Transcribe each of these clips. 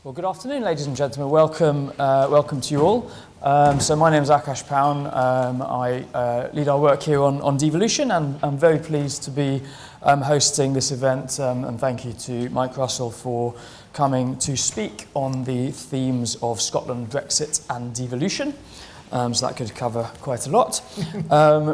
Well, good afternoon, ladies and gentlemen. Welcome to you all. So my name is Akash Paun. I lead our work here on Devolution, and I'm very pleased to be hosting this event. And thank you to Mike Russell for coming to speak on the themes of Scotland, Brexit and devolution. So that could cover quite a lot.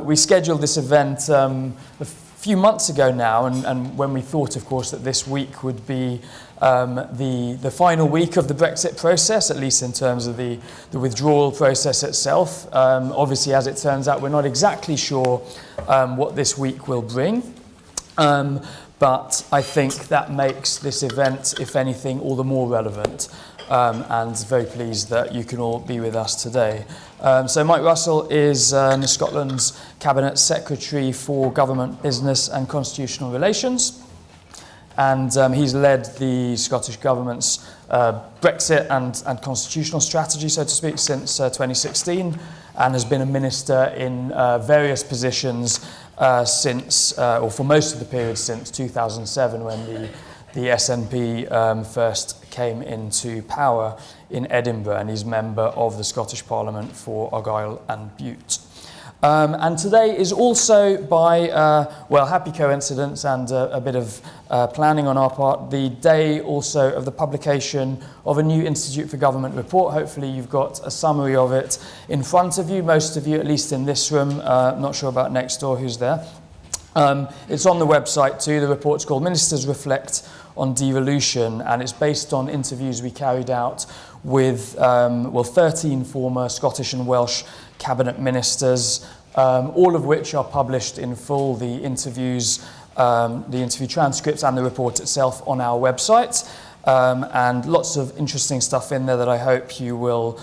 We scheduled this event a few months ago now, and when we thought, of course, that this week would be the final week of the Brexit process, at least in terms of the withdrawal process itself. Obviously, as it turns out, we're not exactly sure what this week will bring. But I think that makes this event, if anything, all the more relevant. And very pleased that you can all be with us today. So Mike Russell is Scotland's Cabinet Secretary for Government, Business and Constitutional Relations. And he's led the Scottish Government's Brexit and constitutional strategy, so to speak, since 2016, and has been a minister in various positions since, or for most of the period since 2007, when the SNP first came into power in Edinburgh, and he's member of the Scottish Parliament for Argyll and Bute. And today is also, by, happy coincidence and a bit of planning on our part, the day also of the publication of a new Institute for Government report. Hopefully you've got a summary of it in front of you, most of you, at least in this room. Not sure about next door who's there. It's on the website too. The report's called Ministers Reflect on Devolution, and it's based on interviews we carried out with 13 former Scottish and Welsh cabinet ministers, all of which are published in full, the interview transcripts and the report itself on our website, and lots of interesting stuff in there that I hope you will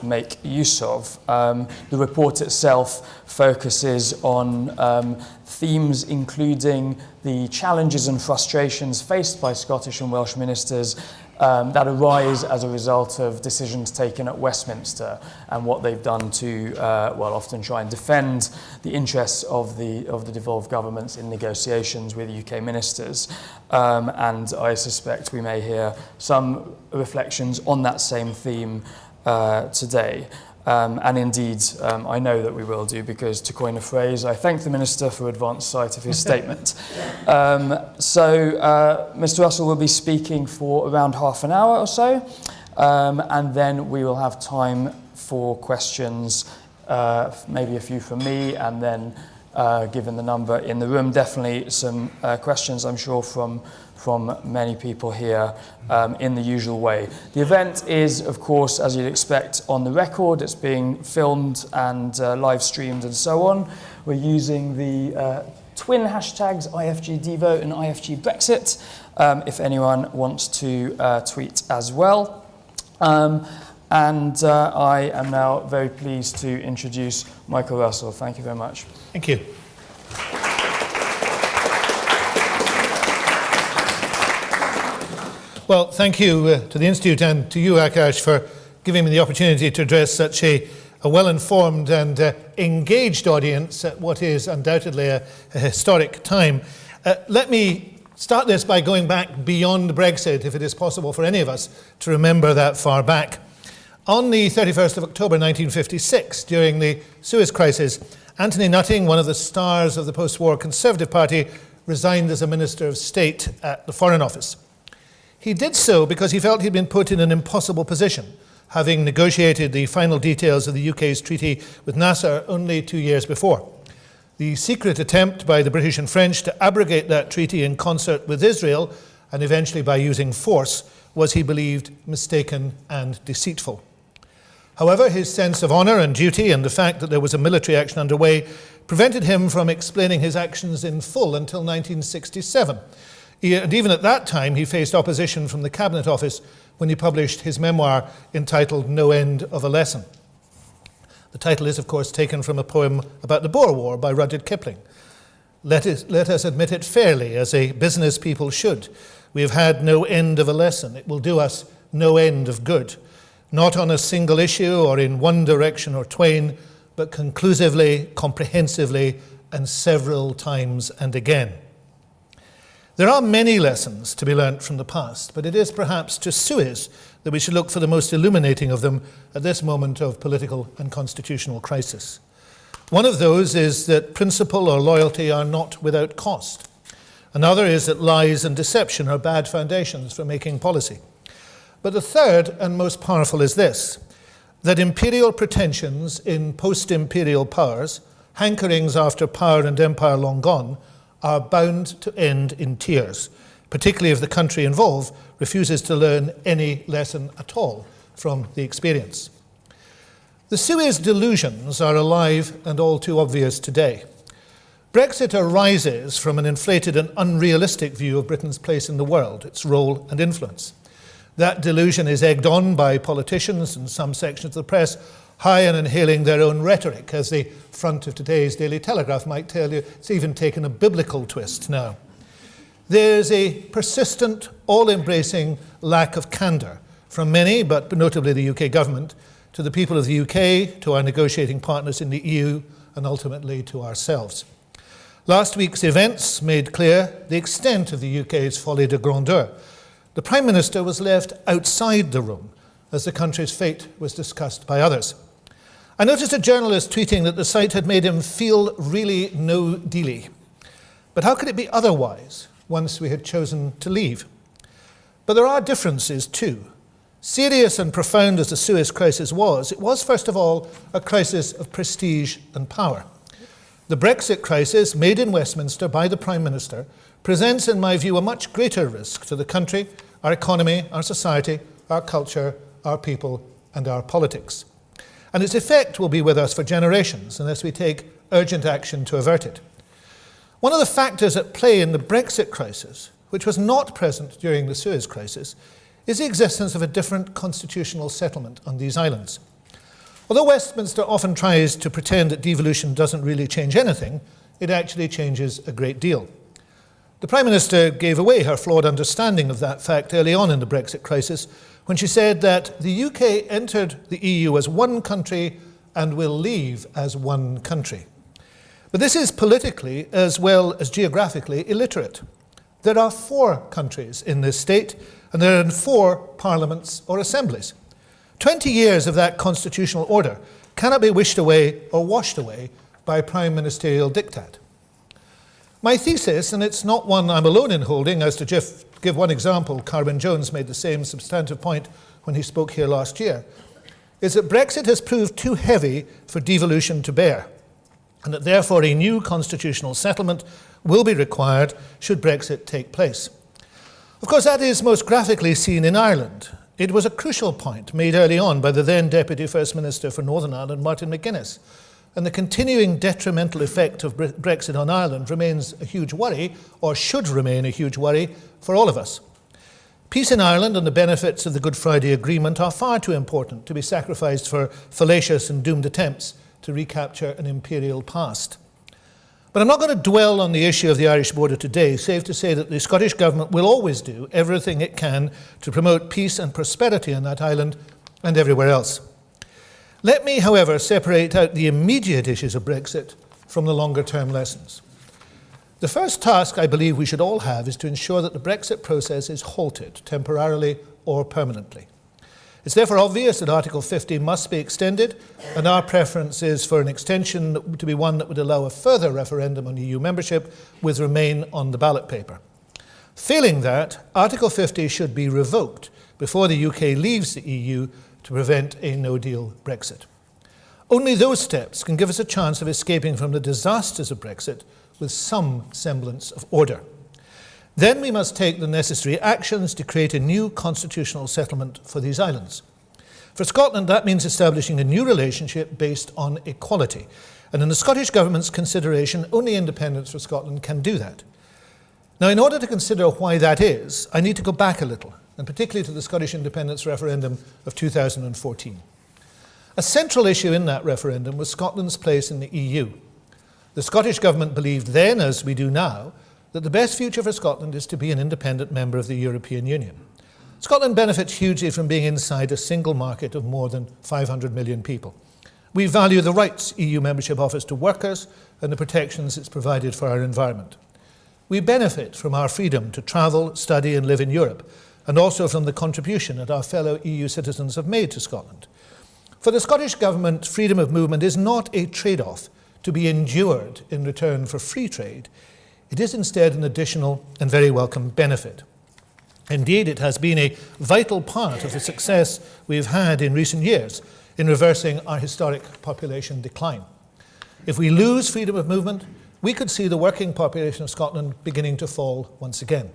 make use of. The report itself focuses on themes including the challenges and frustrations faced by Scottish and Welsh ministers that arise as a result of decisions taken at Westminster, and what they've done to, often try and defend the interests of the devolved governments in negotiations with UK ministers. And I suspect we may hear some reflections on that same theme today. And indeed, I know that we will do, because, to coin a phrase, I thank the Minister for advance sight of his statement. So Mr. Russell will be speaking for around half an hour or so, and then we will have time for questions, maybe a few from me, and then, given the number in the room, definitely some questions, I'm sure, from many people here in the usual way. The event is, of course, as you'd expect, on the record. It's being filmed and live streamed and so on. We're using the twin hashtags IFGDevo and IFGBrexit, if anyone wants to tweet as well. And I am now very pleased to introduce Michael Russell. Thank you very much. Thank you. Well, thank you to the Institute and to you, Akash, for giving me the opportunity to address such a well-informed and engaged audience at what is undoubtedly a historic time. Let me start this by going back beyond Brexit, if it is possible for any of us to remember that far back. On the 31st of October 1956, during the Suez Crisis, Anthony Nutting, one of the stars of the post-war Conservative Party, resigned as a Minister of State at the Foreign Office. He did so because he felt he'd been put in an impossible position, having negotiated the final details of the UK's treaty with Nasser only 2 years before. The secret attempt by the British and French to abrogate that treaty in concert with Israel, and eventually by using force, was, he believed, mistaken and deceitful. However, his sense of honour and duty, and the fact that there was a military action underway, prevented him from explaining his actions in full until 1967. And even at that time, he faced opposition from the Cabinet Office when he published his memoir entitled No End of a Lesson. The title is, of course, taken from a poem about the Boer War by Rudyard Kipling. Let us admit it fairly, as a business people should. We have had no end of a lesson. It will do us no end of good. Not on a single issue or in one direction or twain, but conclusively, comprehensively, and several times and again. There are many lessons to be learnt from the past, but it is perhaps to Suez that we should look for the most illuminating of them at this moment of political and constitutional crisis. One of those is that principle or loyalty are not without cost. Another is that lies and deception are bad foundations for making policy. But the third and most powerful is this, that imperial pretensions in post-imperial powers, hankerings after power and empire long gone, are bound to end in tears, particularly if the country involved refuses to learn any lesson at all from the experience. The Suez delusions are alive and all too obvious today. Brexit arises from an inflated and unrealistic view of Britain's place in the world, its role and influence. That delusion is egged on by politicians and some sections of the press, high on inhaling their own rhetoric. As the front of today's Daily Telegraph might tell you, it's even taken a biblical twist now. There's a persistent, all-embracing lack of candour from many, but notably the UK government, to the people of the UK, to our negotiating partners in the EU, and ultimately to ourselves. Last week's events made clear the extent of the UK's folie de grandeur. The Prime Minister was left outside the room as the country's fate was discussed by others. I noticed a journalist tweeting that the sight had made him feel really no-dealy. But how could it be otherwise once we had chosen to leave? But there are differences too. Serious and profound as the Suez crisis was, it was first of all a crisis of prestige and power. The Brexit crisis, made in Westminster by the Prime Minister, presents, in my view, a much greater risk to the country, our economy, our society, our culture, our people, and our politics. And its effect will be with us for generations unless we take urgent action to avert it. One of the factors at play in the Brexit crisis, which was not present during the Suez crisis, is the existence of a different constitutional settlement on these islands. Although Westminster often tries to pretend that devolution doesn't really change anything, it actually changes a great deal. The Prime Minister gave away her flawed understanding of that fact early on in the Brexit crisis when she said that the UK entered the EU as one country and will leave as one country. But this is politically as well as geographically illiterate. There are 4 countries in this state, and there are 4 parliaments or assemblies. 20 years of that constitutional order cannot be wished away or washed away by prime ministerial diktat. My thesis, and it's not one I'm alone in holding, as to give one example, Carwyn Jones made the same substantive point when he spoke here last year, is that Brexit has proved too heavy for devolution to bear, and that therefore a new constitutional settlement will be required should Brexit take place. Of course, that is most graphically seen in Ireland. It was a crucial point made early on by the then Deputy First Minister for Northern Ireland, Martin McGuinness, and the continuing detrimental effect of Brexit on Ireland remains a huge worry, or should remain a huge worry, for all of us. Peace in Ireland and the benefits of the Good Friday Agreement are far too important to be sacrificed for fallacious and doomed attempts to recapture an imperial past. But I'm not going to dwell on the issue of the Irish border today, save to say that the Scottish Government will always do everything it can to promote peace and prosperity on that island and everywhere else. Let me, however, separate out the immediate issues of Brexit from the longer-term lessons. The first task I believe we should all have is to ensure that the Brexit process is halted, temporarily or permanently. It's therefore obvious that Article 50 must be extended, and our preference is for an extension to be one that would allow a further referendum on EU membership with Remain on the ballot paper. Failing that, Article 50 should be revoked before the UK leaves the EU to prevent a no-deal Brexit. Only those steps can give us a chance of escaping from the disasters of Brexit with some semblance of order. Then we must take the necessary actions to create a new constitutional settlement for these islands. For Scotland, that means establishing a new relationship based on equality. And in the Scottish Government's consideration, only independence for Scotland can do that. Now, in order to consider why that is, I need to go back a little, and particularly to the Scottish independence referendum of 2014. A central issue in that referendum was Scotland's place in the EU. The Scottish Government believed then, as we do now, that the best future for Scotland is to be an independent member of the European Union. Scotland benefits hugely from being inside a single market of more than 500 million people. We value the rights EU membership offers to workers and the protections it's provided for our environment. We benefit from our freedom to travel, study and live in Europe, and also from the contribution that our fellow EU citizens have made to Scotland. For the Scottish Government, freedom of movement is not a trade-off to be endured in return for free trade. It is instead an additional and very welcome benefit. Indeed, it has been a vital part of the success we've had in recent years in reversing our historic population decline. If we lose freedom of movement, we could see the working population of Scotland beginning to fall once again.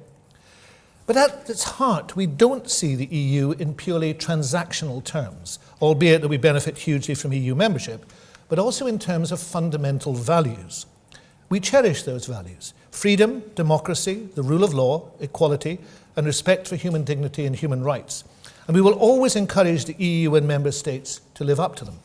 But at its heart, we don't see the EU in purely transactional terms, albeit that we benefit hugely from EU membership, but also in terms of fundamental values. We cherish those values: freedom, democracy, the rule of law, equality, and respect for human dignity and human rights. And we will always encourage the EU and member states to live up to them.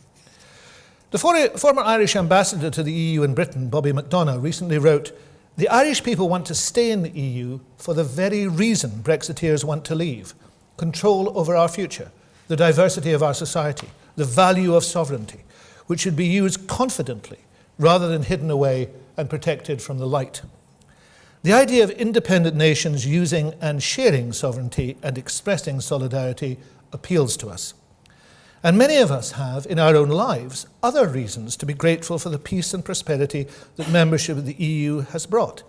The former Irish ambassador to the EU in Britain, Bobby McDonough, recently wrote, "The Irish people want to stay in the EU for the very reason Brexiteers want to leave: control over our future, the diversity of our society, the value of sovereignty, which should be used confidently rather than hidden away and protected from the light." The idea of independent nations using and sharing sovereignty and expressing solidarity appeals to us. And many of us have, in our own lives, other reasons to be grateful for the peace and prosperity that membership of the EU has brought.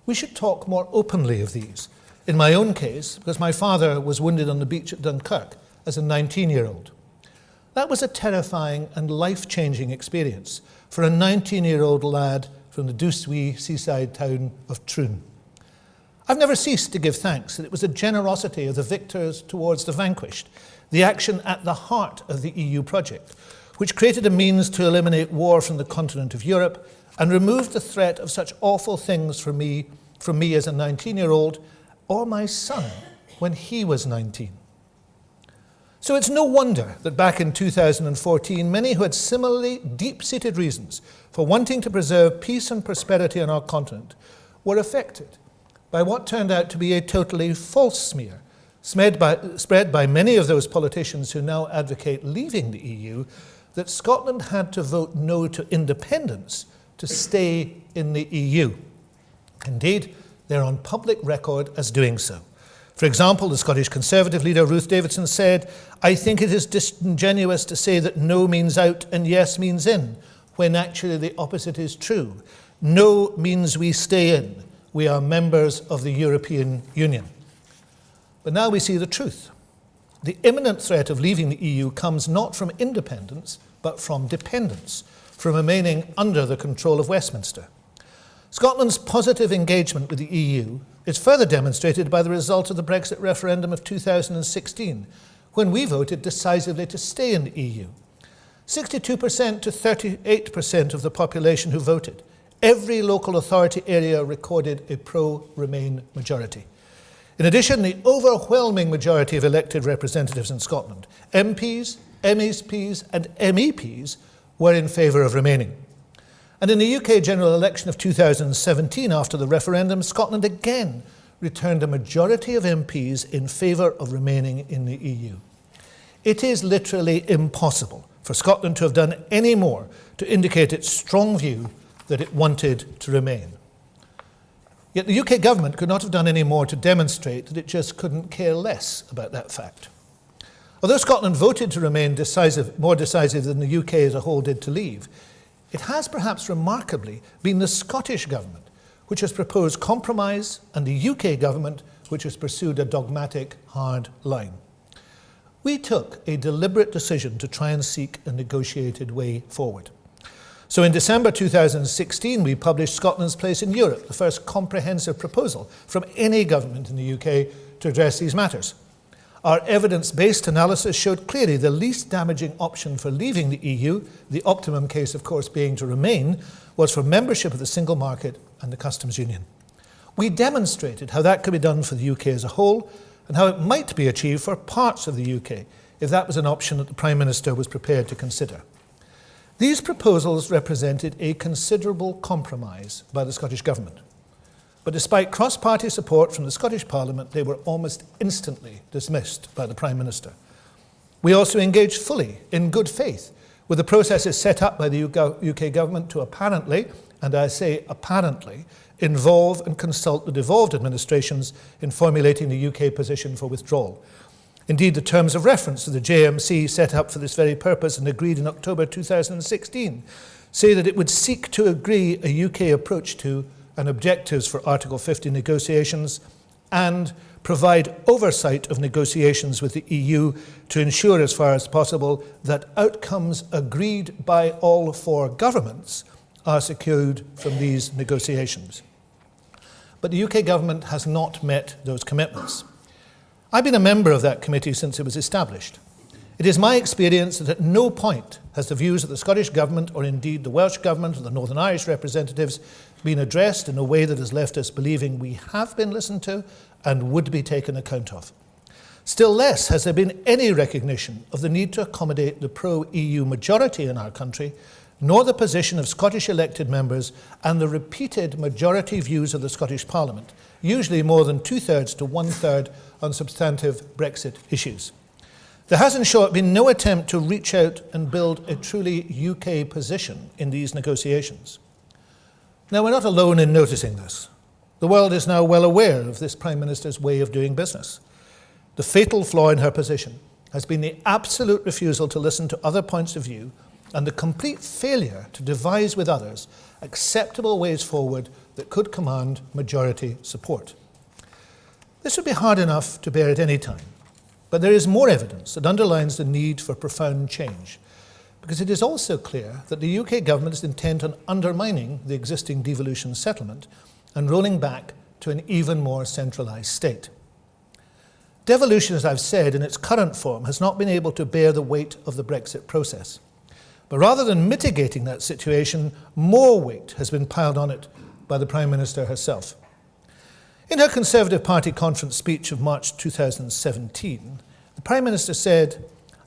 We should talk more openly of these. In my own case, because my father was wounded on the beach at Dunkirk as a 19-year-old. That was a terrifying and life-changing experience for a 19-year-old lad from the douce-wee seaside town of Troon. I've never ceased to give thanks that it was the generosity of the victors towards the vanquished, the action at the heart of the EU project, which created a means to eliminate war from the continent of Europe and removed the threat of such awful things from me as a 19-year-old, or my son when he was 19. So it's no wonder that back in 2014, many who had similarly deep-seated reasons for wanting to preserve peace and prosperity on our continent were affected by what turned out to be a totally false smear, spread by many of those politicians who now advocate leaving the EU, that Scotland had to vote no to independence to stay in the EU. Indeed, they're on public record as doing so. For example, the Scottish Conservative leader Ruth Davidson said, "I think it is disingenuous to say that no means out and yes means in, when actually the opposite is true. No means we stay in. We are members of the European Union." But now we see the truth. The imminent threat of leaving the EU comes not from independence, but from dependence, from remaining under the control of Westminster. Scotland's positive engagement with the EU is further demonstrated by the result of the Brexit referendum of 2016, when we voted decisively to stay in the EU. 62% to 38% of the population who voted. Every local authority area recorded a pro-Remain majority. In addition, the overwhelming majority of elected representatives in Scotland, MPs, MEPs and MEPs, were in favour of remaining. And in the UK general election of 2017, after the referendum, Scotland again returned a majority of MPs in favour of remaining in the EU. It is literally impossible for Scotland to have done any more to indicate its strong view that it wanted to remain. Yet the UK government could not have done any more to demonstrate that it just couldn't care less about that fact. Although Scotland voted to remain more decisive than the UK as a whole did to leave, it has perhaps remarkably been the Scottish government which has proposed compromise and the UK government which has pursued a dogmatic, hard line. We took a deliberate decision to try and seek a negotiated way forward. So in December 2016, we published Scotland's Place in Europe, the first comprehensive proposal from any government in the UK to address these matters. Our evidence-based analysis showed clearly the least damaging option for leaving the EU, the optimum case, of course, being to remain, was for membership of the single market and the customs union. We demonstrated how that could be done for the UK as a whole and how it might be achieved for parts of the UK if that was an option that the Prime Minister was prepared to consider. These proposals represented a considerable compromise by the Scottish Government. But despite cross-party support from the Scottish Parliament, they were almost instantly dismissed by the Prime Minister. We also engaged fully, in good faith, with the processes set up by the UK Government to apparently, and I say apparently, involve and consult the devolved administrations in formulating the UK position for withdrawal. Indeed, the terms of reference to the JMC set up for this very purpose and agreed in October 2016 say that it would seek to agree a UK approach to and objectives for Article 50 negotiations and provide oversight of negotiations with the EU to ensure as far as possible that outcomes agreed by all four governments are secured from these negotiations. But the UK government has not met those commitments. I've been a member of that committee since it was established. It is my experience that at no point has the views of the Scottish Government or indeed the Welsh Government or the Northern Irish representatives been addressed in a way that has left us believing we have been listened to and would be taken account of. Still less has there been any recognition of the need to accommodate the pro-EU majority in our country, nor the position of Scottish elected members and the repeated majority views of the Scottish Parliament, usually more than 2/3 to 1/3 on substantive Brexit issues. There has, in short, been no attempt to reach out and build a truly UK position in these negotiations. Now, we're not alone in noticing this. The world is now well aware of this Prime Minister's way of doing business. The fatal flaw in her position has been the absolute refusal to listen to other points of view and the complete failure to devise with others acceptable ways forward that could command majority support. This would be hard enough to bear at any time, but there is more evidence that underlines the need for profound change, because it is also clear that the UK government is intent on undermining the existing devolution settlement and rolling back to an even more centralised state. Devolution, as I've said, in its current form has not been able to bear the weight of the Brexit process. But rather than mitigating that situation, more weight has been piled on it by the Prime Minister herself. In her Conservative Party conference speech of March 2017, the Prime Minister said,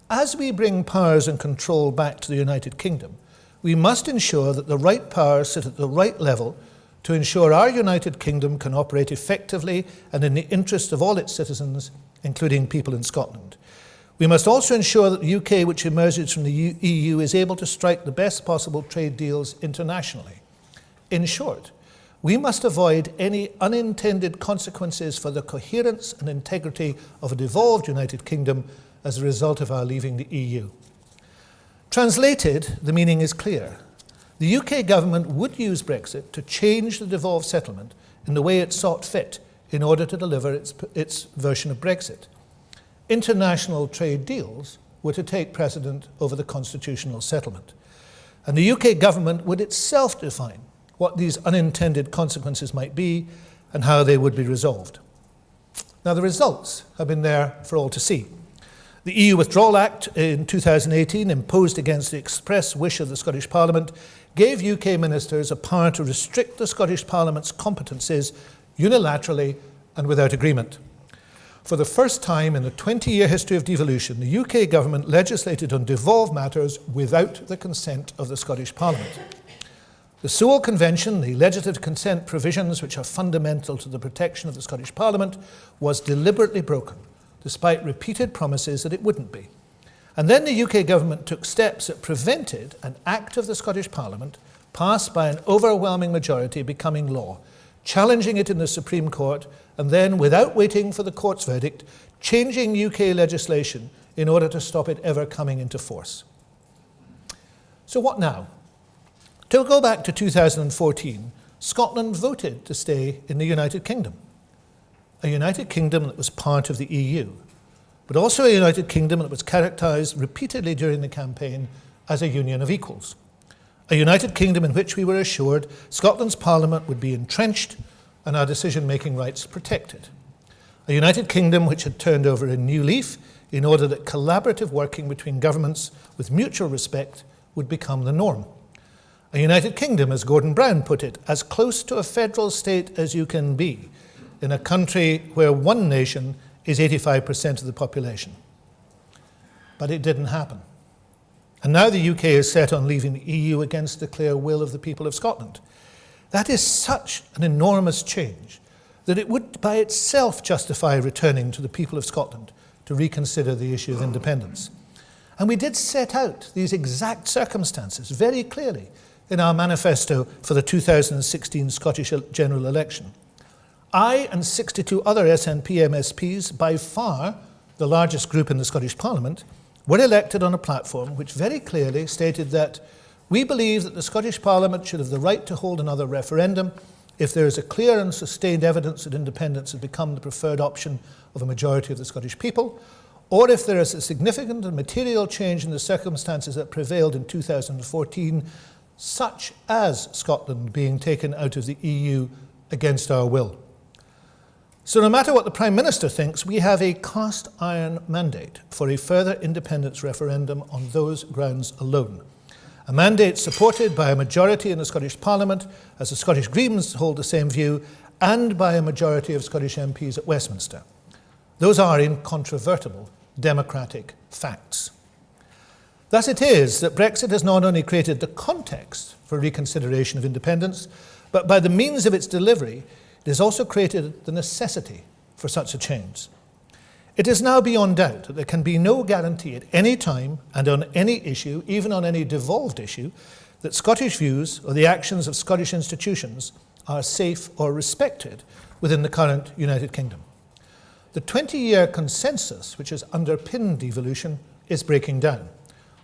"As we bring powers and control back to the United Kingdom, we must ensure that the right powers sit at the right level to ensure our United Kingdom can operate effectively and in the interest of all its citizens, including people in Scotland. We must also ensure that the UK, which emerges from the EU, is able to strike the best possible trade deals internationally. In short, we must avoid any unintended consequences for the coherence and integrity of a devolved United Kingdom as a result of our leaving the EU." Translated, the meaning is clear. The UK government would use Brexit to change the devolved settlement in the way it sought fit in order to deliver its version of Brexit. International trade deals were to take precedent over the constitutional settlement. And the UK government would itself define what these unintended consequences might be and how they would be resolved. Now, the results have been there for all to see. The EU Withdrawal Act in 2018, imposed against the express wish of the Scottish Parliament, gave UK ministers a power to restrict the Scottish Parliament's competences unilaterally and without agreement. For the first time in the 20-year history of devolution, the UK government legislated on devolved matters without the consent of the Scottish Parliament. The Sewell Convention, the legislative consent provisions which are fundamental to the protection of the Scottish Parliament, was deliberately broken, despite repeated promises that it wouldn't be. And then the UK government took steps that prevented an act of the Scottish Parliament, passed by an overwhelming majority, becoming law, challenging it in the Supreme Court, and then, without waiting for the court's verdict, changing UK legislation in order to stop it ever coming into force. So what now? To go back to 2014, Scotland voted to stay in the United Kingdom. A United Kingdom that was part of the EU, but also a United Kingdom that was characterised repeatedly during the campaign as a union of equals. A United Kingdom in which we were assured Scotland's Parliament would be entrenched and our decision-making rights protected. A United Kingdom which had turned over a new leaf in order that collaborative working between governments with mutual respect would become the norm. A United Kingdom, as Gordon Brown put it, as close to a federal state as you can be in a country where one nation is 85% of the population. But it didn't happen. And now the UK is set on leaving the EU against the clear will of the people of Scotland. That is such an enormous change that it would by itself justify returning to the people of Scotland to reconsider the issue of independence. And we did set out these exact circumstances very clearly in our manifesto for the 2016 Scottish general election. I and 62 other SNP MSPs, by far the largest group in the Scottish Parliament, were elected on a platform which very clearly stated that we believe that the Scottish Parliament should have the right to hold another referendum if there is a clear and sustained evidence that independence has become the preferred option of a majority of the Scottish people, or if there is a significant and material change in the circumstances that prevailed in 2014, such as Scotland being taken out of the EU against our will. So no matter what the Prime Minister thinks, we have a cast iron mandate for a further independence referendum on those grounds alone. A mandate supported by a majority in the Scottish Parliament, as the Scottish Greens hold the same view, and by a majority of Scottish MPs at Westminster. Those are incontrovertible democratic facts. Thus it is that Brexit has not only created the context for reconsideration of independence, but by the means of its delivery, it has also created the necessity for such a change. It is now beyond doubt that there can be no guarantee at any time and on any issue, even on any devolved issue, that Scottish views or the actions of Scottish institutions are safe or respected within the current United Kingdom. The 20-year consensus which has underpinned devolution is breaking down.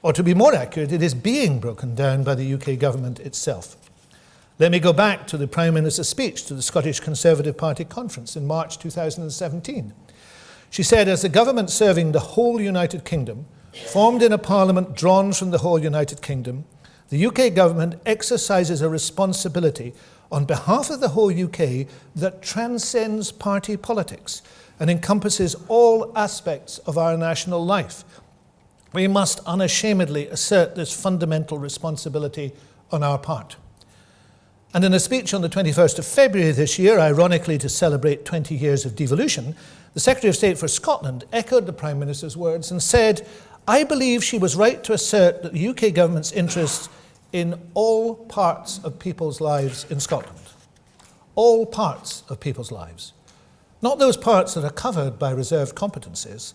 Or to be more accurate, it is being broken down by the UK government itself. Let me go back to the Prime Minister's speech to the Scottish Conservative Party conference in March 2017. She said, as the government serving the whole United Kingdom, formed in a parliament drawn from the whole United Kingdom, the UK government exercises a responsibility on behalf of the whole UK that transcends party politics and encompasses all aspects of our national life. We must unashamedly assert this fundamental responsibility on our part. And in a speech on the 21st of February this year, ironically to celebrate 20 years of devolution, the Secretary of State for Scotland echoed the Prime Minister's words and said, I believe she was right to assert that the UK government's interests in all parts of people's lives in Scotland. All parts of people's lives. Not those parts that are covered by reserved competencies,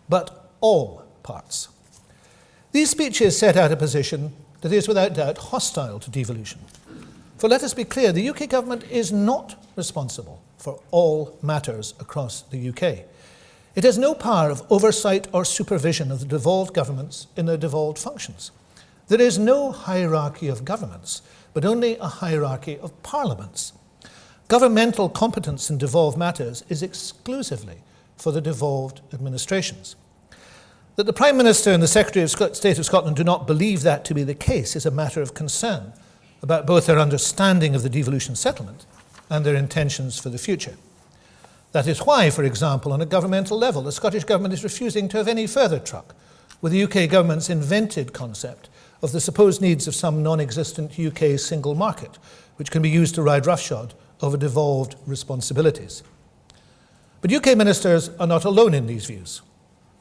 but all parts. These speeches set out a position that is without doubt hostile to devolution. For let us be clear, the UK government is not responsible for all matters across the UK. It has no power of oversight or supervision of the devolved governments in their devolved functions. There is no hierarchy of governments, but only a hierarchy of parliaments. Governmental competence in devolved matters is exclusively for the devolved administrations. That the Prime Minister and the Secretary of State of Scotland do not believe that to be the case is a matter of concern about both their understanding of the devolution settlement and their intentions for the future. That is why, for example, on a governmental level, the Scottish Government is refusing to have any further truck with the UK Government's invented concept of the supposed needs of some non-existent UK single market, which can be used to ride roughshod over devolved responsibilities. But UK ministers are not alone in these views.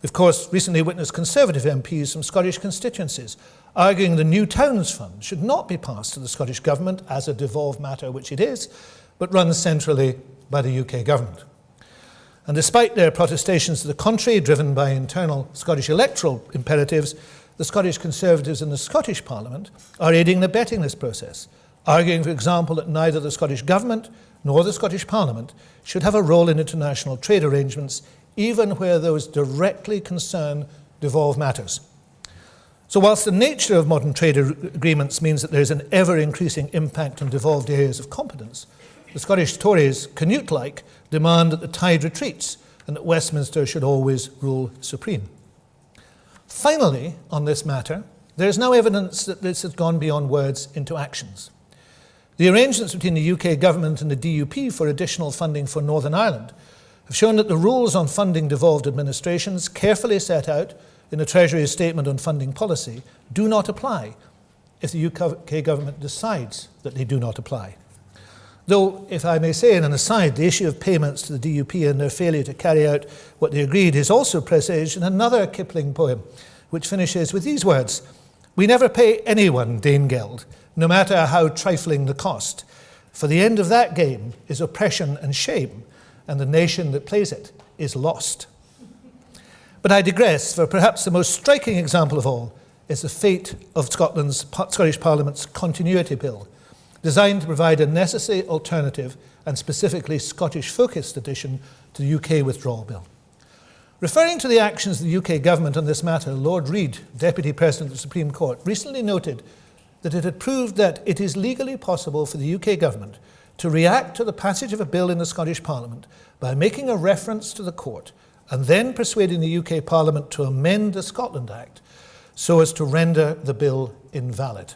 We, of course, recently witnessed Conservative MPs from Scottish constituencies arguing the New Towns Fund should not be passed to the Scottish Government as a devolved matter, which it is, but run centrally by the UK Government. And despite their protestations to the contrary, driven by internal Scottish electoral imperatives, the Scottish Conservatives in the Scottish Parliament are aiding and abetting this process, arguing, for example, that neither the Scottish Government nor the Scottish Parliament should have a role in international trade arrangements, even where those directly concern devolved matters. So whilst the nature of modern trade agreements means that there is an ever-increasing impact on devolved areas of competence, the Scottish Tories, Canute-like, demand that the tide retreats and that Westminster should always rule supreme. Finally, on this matter, there is now evidence that this has gone beyond words into actions. The arrangements between the UK government and the DUP for additional funding for Northern Ireland have shown that the rules on funding devolved administrations, carefully set out in the Treasury's statement on funding policy, do not apply if the UK government decides that they do not apply. Though, if I may say in an aside, the issue of payments to the DUP and their failure to carry out what they agreed is also presaged in another Kipling poem, which finishes with these words, "We never pay anyone Danegeld, no matter how trifling the cost. For the end of that game is oppression and shame, and the nation that plays it is lost." But I digress, for perhaps the most striking example of all is the fate of Scottish Parliament's Continuity Bill, designed to provide a necessary alternative and specifically Scottish-focused addition to the UK Withdrawal Bill. Referring to the actions of the UK government on this matter, Lord Reid, Deputy President of the Supreme Court, recently noted that it had proved that it is legally possible for the UK government to react to the passage of a bill in the Scottish Parliament by making a reference to the court and then persuading the UK Parliament to amend the Scotland Act so as to render the bill invalid.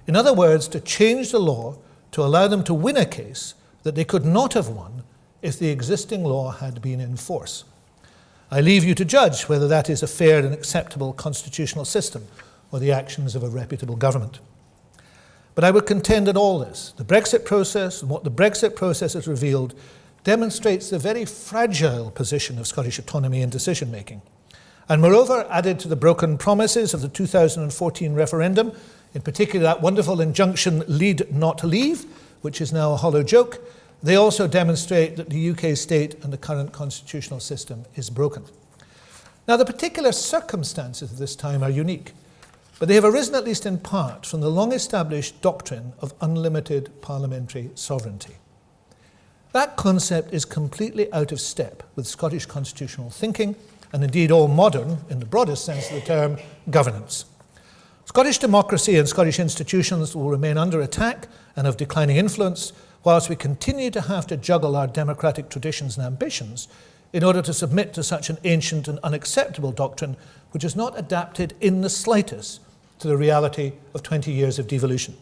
In other words, to change the law to allow them to win a case that they could not have won if the existing law had been in force. I leave you to judge whether that is a fair and acceptable constitutional system or the actions of a reputable government. But I would contend that all this, the Brexit process and what the Brexit process has revealed, demonstrates the very fragile position of Scottish autonomy in decision-making. And moreover, added to the broken promises of the 2014 referendum, in particular that wonderful injunction, lead not leave, which is now a hollow joke, they also demonstrate that the UK state and the current constitutional system is broken. Now, the particular circumstances of this time are unique, but they have arisen at least in part from the long-established doctrine of unlimited parliamentary sovereignty. That concept is completely out of step with Scottish constitutional thinking and indeed all modern, in the broadest sense of the term, governance. Scottish democracy and Scottish institutions will remain under attack and of declining influence, whilst we continue to have to juggle our democratic traditions and ambitions in order to submit to such an ancient and unacceptable doctrine which is not adapted in the slightest to the reality of 20 years of devolution.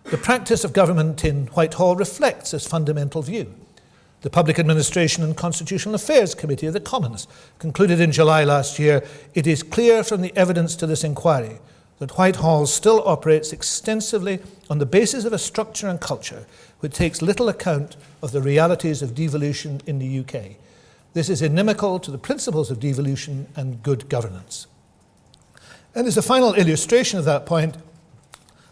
The practice of government in Whitehall reflects this fundamental view. The Public Administration and Constitutional Affairs Committee of the Commons concluded in July last year, it is clear from the evidence to this inquiry that Whitehall still operates extensively on the basis of a structure and culture which takes little account of the realities of devolution in the UK. This is inimical to the principles of devolution and good governance. And as a final illustration of that point,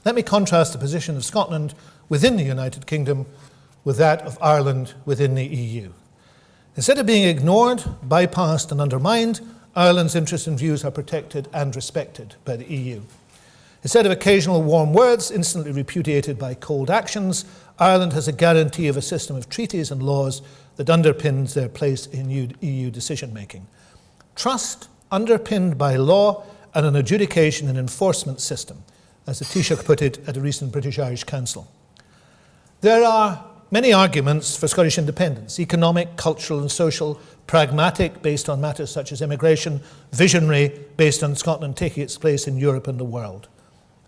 let me contrast the position of Scotland within the United Kingdom with that of Ireland within the EU. Instead of being ignored, bypassed and undermined, Ireland's interests and views are protected and respected by the EU. Instead of occasional warm words instantly repudiated by cold actions, Ireland has a guarantee of a system of treaties and laws that underpins their place in EU decision-making. Trust underpinned by law and an adjudication and enforcement system, as the Taoiseach put it at a recent British-Irish Council. There are many arguments for Scottish independence: economic, cultural and social, pragmatic, based on matters such as immigration, visionary, based on Scotland taking its place in Europe and the world.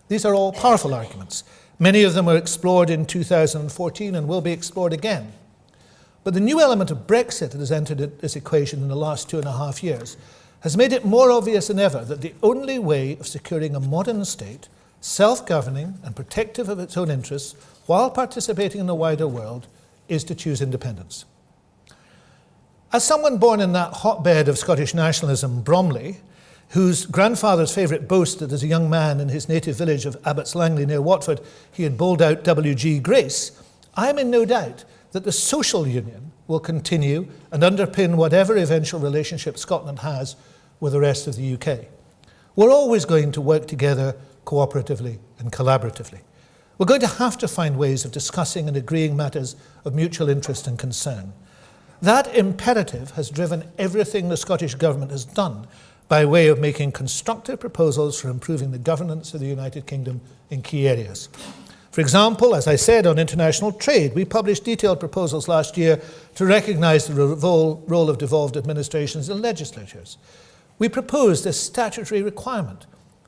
These are all powerful arguments. Many of them were explored in 2014 and will be explored again. But the new element of Brexit that has entered this equation in the last 2.5 years has made it more obvious than ever that the only way of securing a modern state, self-governing and protective of its own interests, while participating in the wider world, is to choose independence. As someone born in that hotbed of Scottish nationalism, Bromley, whose grandfather's favourite boast that as a young man in his native village of Abbots Langley near Watford he had bowled out W.G. Grace, I am in no doubt that the social union will continue and underpin whatever eventual relationship Scotland has with the rest of the UK. We're always going to work together cooperatively and collaboratively. We're going to have to find ways of discussing and agreeing matters of mutual interest and concern. That imperative has driven everything the Scottish Government has done by way of making constructive proposals for improving the governance of the United Kingdom in key areas. For example, as I said, on international trade, we published detailed proposals last year to recognise the role of devolved administrations and legislatures. We proposed a statutory requirement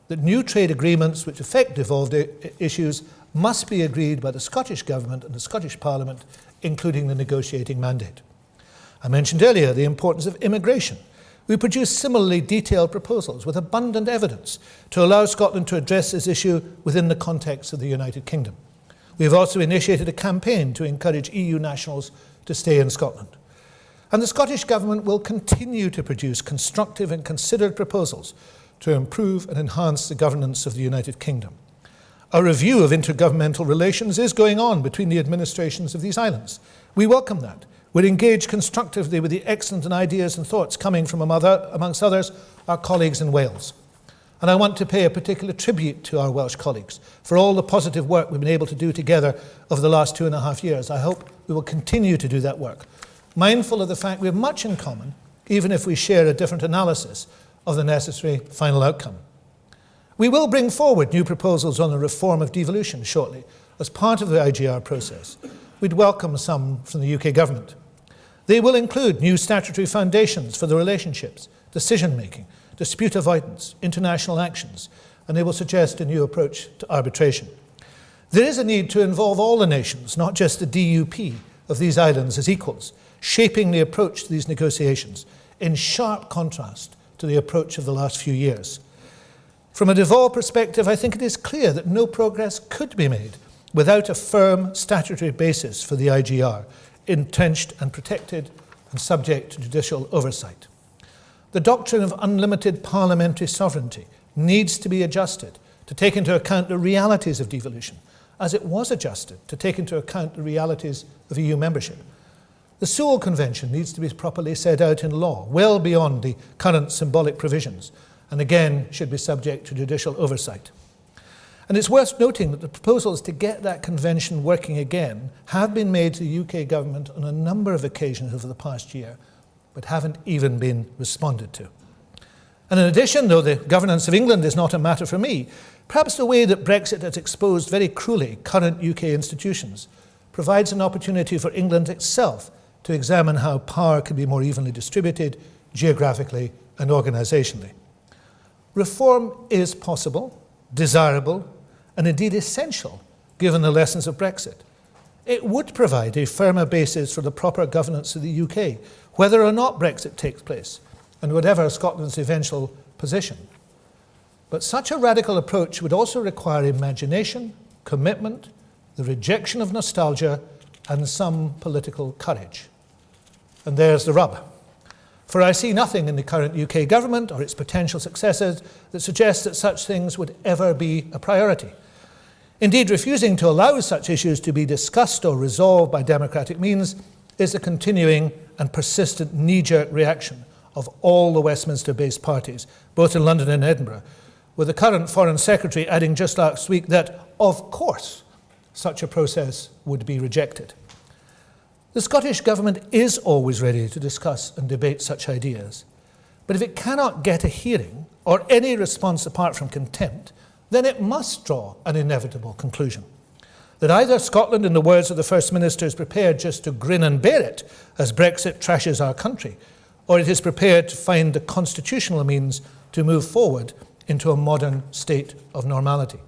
that new trade agreements which affect devolved issues must be agreed by the Scottish Government and the Scottish Parliament, including the negotiating mandate. I mentioned earlier the importance of immigration. We produced similarly detailed proposals with abundant evidence to allow Scotland to address this issue within the context of the United Kingdom. We have also initiated a campaign to encourage EU nationals to stay in Scotland. And the Scottish Government will continue to produce constructive and considered proposals to improve and enhance the governance of the United Kingdom. A review of intergovernmental relations is going on between the administrations of these islands. We welcome that. We're engaged constructively with the excellent ideas and thoughts coming from, amongst others, our colleagues in Wales. And I want to pay a particular tribute to our Welsh colleagues for all the positive work we've been able to do together over the last 2.5 years. I hope we will continue to do that work, mindful of the fact we have much in common, even if we share a different analysis of the necessary final outcome. We will bring forward new proposals on the reform of devolution shortly as part of the IGR process. We'd welcome some from the UK government. They will include new statutory foundations for the relationships, decision-making, dispute avoidance, international actions, and they will suggest a new approach to arbitration. There is a need to involve all the nations, not just the DUP of these islands, as equals, shaping the approach to these negotiations in sharp contrast to the approach of the last few years. From a devolved perspective, I think it is clear that no progress could be made without a firm statutory basis for the IGR, entrenched and protected and subject to judicial oversight. The doctrine of unlimited parliamentary sovereignty needs to be adjusted to take into account the realities of devolution, as it was adjusted to take into account the realities of EU membership. The Sewell Convention needs to be properly set out in law, well beyond the current symbolic provisions, and again should be subject to judicial oversight. And it's worth noting that the proposals to get that convention working again have been made to the UK government on a number of occasions over the past year, but haven't even been responded to. And in addition, though the governance of England is not a matter for me, perhaps the way that Brexit has exposed very cruelly current UK institutions provides an opportunity for England itself to examine how power can be more evenly distributed geographically and organisationally. Reform is possible, desirable, and indeed essential given the lessons of Brexit. It would provide a firmer basis for the proper governance of the UK, whether or not Brexit takes place, and whatever Scotland's eventual position. But such a radical approach would also require imagination, commitment, the rejection of nostalgia, and some political courage. And there's the rub. For I see nothing in the current UK government or its potential successors that suggests that such things would ever be a priority. Indeed, refusing to allow such issues to be discussed or resolved by democratic means is a continuing and persistent knee-jerk reaction of all the Westminster-based parties, both in London and Edinburgh, with the current Foreign Secretary adding just last week that, of course, such a process would be rejected. The Scottish Government is always ready to discuss and debate such ideas, but if it cannot get a hearing or any response apart from contempt, then it must draw an inevitable conclusion. That either Scotland, in the words of the First Minister, is prepared just to grin and bear it as Brexit trashes our country, or it is prepared to find the constitutional means to move forward into a modern state of normality.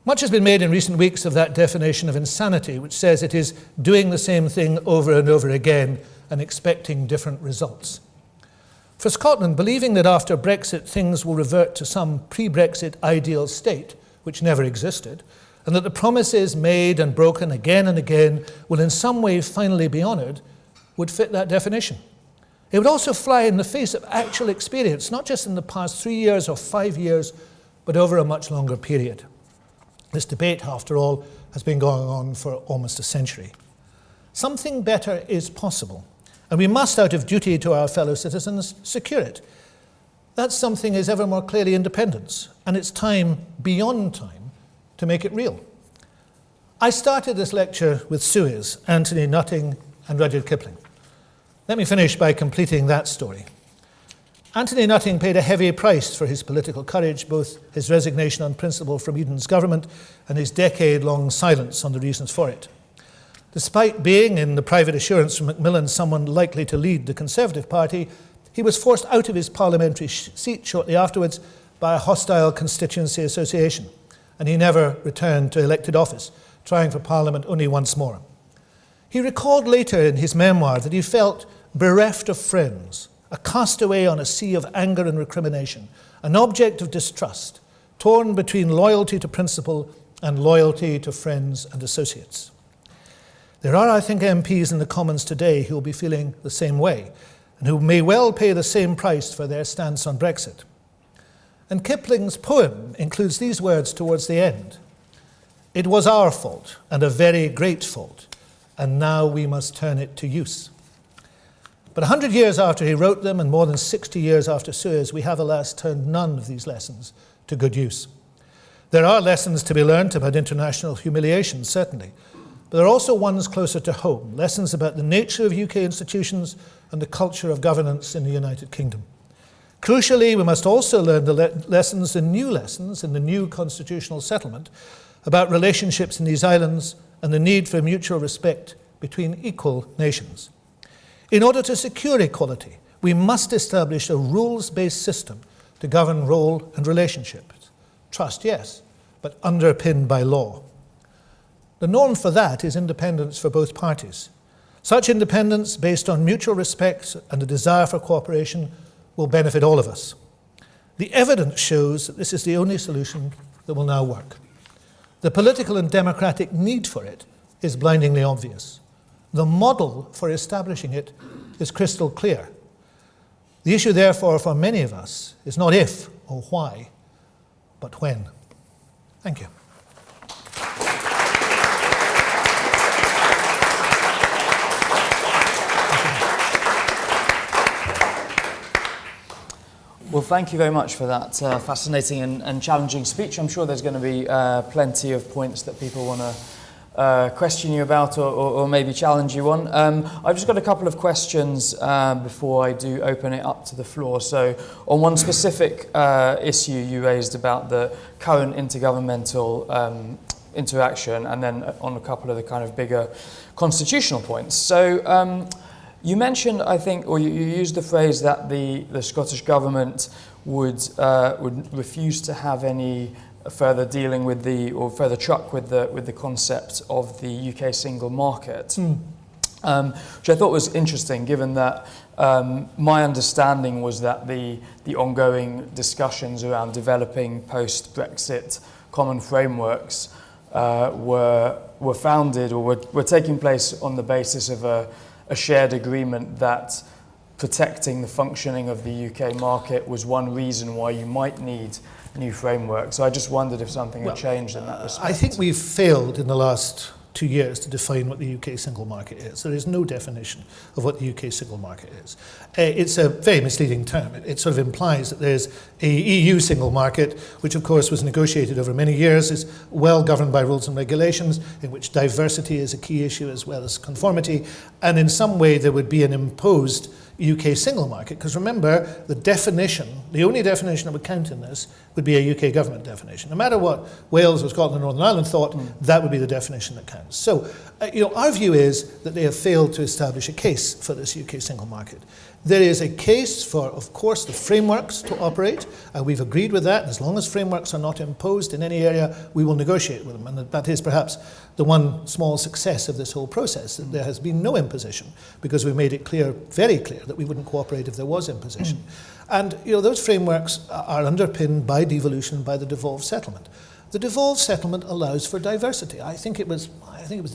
Much has been made in recent weeks of that definition of insanity, which says it is doing the same thing over and over again and expecting different results. For Scotland, believing that after Brexit things will revert to some pre-Brexit ideal state, which never existed, and that the promises made and broken again and again will in some way finally be honoured, would fit that definition. It would also fly in the face of actual experience, not just in the past 3 years or 5 years, but over a much longer period. This debate, after all, has been going on for almost a century. Something better is possible, and we must, out of duty to our fellow citizens, secure it. That something is ever more clearly independence, and it's time beyond time to make it real. I started this lecture with Suez, Anthony Nutting, and Rudyard Kipling. Let me finish by completing that story. Anthony Nutting paid a heavy price for his political courage, both his resignation on principle from Eden's government and his decade-long silence on the reasons for it. Despite being, in the private assurance from Macmillan, someone likely to lead the Conservative Party, he was forced out of his parliamentary seat shortly afterwards by a hostile constituency association, and he never returned to elected office, trying for Parliament only once more. He recalled later in his memoir that he felt bereft of friends, a castaway on a sea of anger and recrimination, an object of distrust, torn between loyalty to principle and loyalty to friends and associates. There are, I think, MPs in the Commons today who will be feeling the same way, and who may well pay the same price for their stance on Brexit. And Kipling's poem includes these words towards the end. "It was our fault, and a very great fault, and now we must turn it to use." But 100 years after he wrote them and more than 60 years after Suez, we have alas turned none of these lessons to good use. There are lessons to be learnt about international humiliation, certainly, but there are also ones closer to home, lessons about the nature of UK institutions and the culture of governance in the United Kingdom. Crucially, we must also learn the new lessons in the new constitutional settlement about relationships in these islands and the need for mutual respect between equal nations. In order to secure equality, we must establish a rules-based system to govern role and relationships. Trust, yes, but underpinned by law. The norm for that is independence for both parties. Such independence, based on mutual respect and a desire for cooperation, will benefit all of us. The evidence shows that this is the only solution that will now work. The political and democratic need for it is blindingly obvious. The model for establishing it is crystal clear. The issue, therefore, for many of us is not if or why, but when. Thank you. Well, thank you very much for that fascinating and challenging speech. I'm sure there's going to be plenty of points that people want to question you about or maybe challenge you on. I've just got a couple of questions before I do open it up to the floor. So on one specific issue you raised about the current intergovernmental interaction, and then on a couple of the kind of bigger constitutional points. So you mentioned, I think, or you used the phrase that the Scottish government would refuse to have any further dealing with or further truck with the concept of the UK single market, which I thought was interesting, given that my understanding was that the ongoing discussions around developing post-Brexit common frameworks were founded or were taking place on the basis of a shared agreement that protecting the functioning of the UK market was one reason why you might need new frameworks. So I just wondered if something had changed in that respect. I think we've failed in the last 2 years to define what the UK single market is. There is no definition of what the UK single market is. It's a very misleading term. It sort of implies that there's a EU single market, which of course was negotiated over many years, is well governed by rules and regulations, in which diversity is a key issue as well as conformity, and in some way there would be an imposed UK single market, because remember, the only definition that would count in this would be a UK government definition. No matter what Wales or Scotland or Northern Ireland thought, that would be the definition that counts. So, our view is that they have failed to establish a case for this UK single market. There is a case for, of course, the frameworks to operate. We've agreed with that. As long as frameworks are not imposed in any area, we will negotiate with them. And that is perhaps the one small success of this whole process, that there has been no imposition, because we've made it clear, very clear, that we wouldn't cooperate if there was imposition. And those frameworks are underpinned by devolution, by the devolved settlement. The devolved settlement allows for diversity. I think it was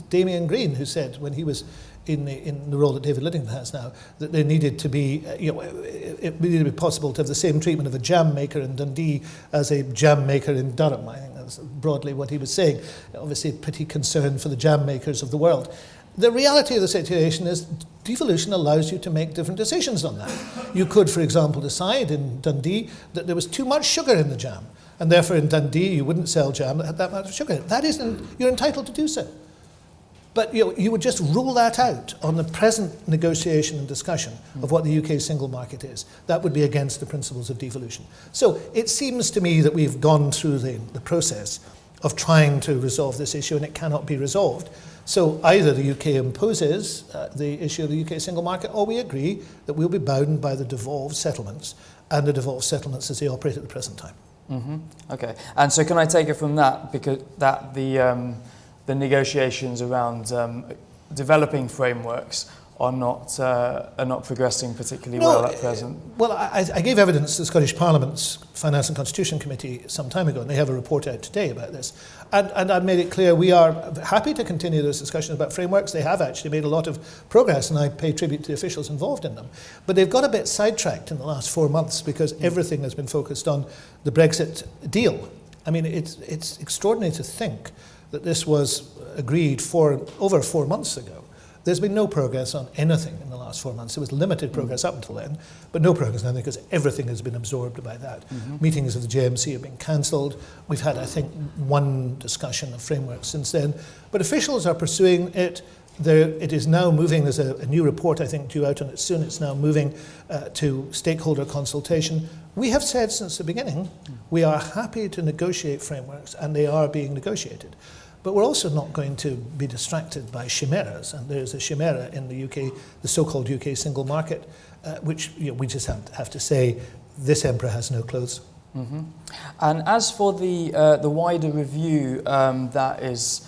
Damien Green who said, when he was in the role that David Liddington has now, that there needed to be, it needed to be possible to have the same treatment of a jam maker in Dundee as a jam maker in Durham. I think that's broadly what he was saying. Obviously, pretty concerned for the jam makers of the world. The reality of the situation is devolution allows you to make different decisions on that. You could, for example, decide in Dundee that there was too much sugar in the jam, and therefore in Dundee you wouldn't sell jam that had that much sugar in it. That isn't, you're entitled to do so. But you would just rule that out on the present negotiation and discussion of what the UK single market is. That would be against the principles of devolution. So it seems to me that we've gone through the process of trying to resolve this issue, and it cannot be resolved. So either the UK imposes the issue of the UK single market, or we agree that we'll be bound by the devolved settlements, and the devolved settlements as they operate at the present time. Mm-hmm. Okay. And so can I take it from that, because that the negotiations around developing frameworks are not progressing particularly well at present? Well, I gave evidence to the Scottish Parliament's Finance and Constitution Committee some time ago, and they have a report out today about this. And I made it clear we are happy to continue those discussions about frameworks. They have actually made a lot of progress, and I pay tribute to the officials involved in them. But they've got a bit sidetracked in the last 4 months, because everything has been focused on the Brexit deal. I mean, it's extraordinary to think that this was agreed over 4 months ago. There's been no progress on anything in the last 4 months. There was limited progress up until then, but no progress now because everything has been absorbed by that. Meetings of the JMC have been cancelled. We've had, I think, one discussion of frameworks since then. But officials are pursuing it. It is now moving. There's a new report, I think, due out on it soon. It's now moving to stakeholder consultation. We have said since the beginning, we are happy to negotiate frameworks, and they are being negotiated. But we're also not going to be distracted by chimeras. And there's a chimera in the UK, the so-called UK single market, which we just have to say, this emperor has no clothes. And as for the wider review that is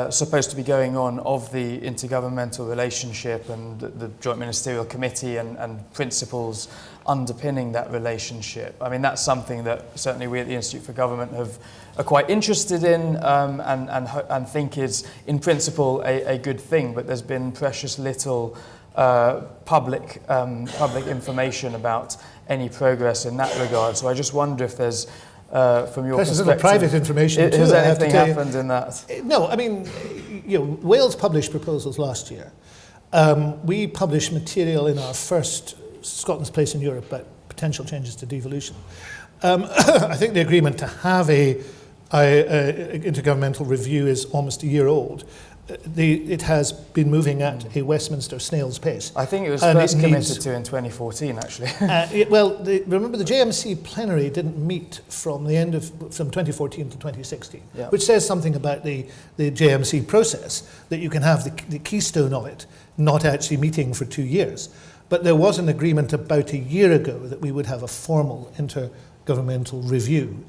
supposed to be going on of the intergovernmental relationship and the Joint Ministerial Committee and principles underpinning that relationship. I mean, that's something that certainly we at the Institute for Government are quite interested in and think is, in principle, a good thing. But there's been precious little public information about any progress in that regard. So I just wonder if there's, from your perspective, little private information too. Has anything happened in that? No, I mean, Wales published proposals last year. We published material in our first Scotland's Place in Europe about potential changes to devolution. I think the agreement to have a intergovernmental review is almost a year old. It has been moving at a Westminster snail's pace. I think it was first committed to in 2014, actually. Remember the JMC plenary didn't meet from 2014 to 2016, which says something about the JMC process, that you can have the keystone of it not actually meeting for 2 years. But there was an agreement about a year ago that we would have a formal intergovernmental review.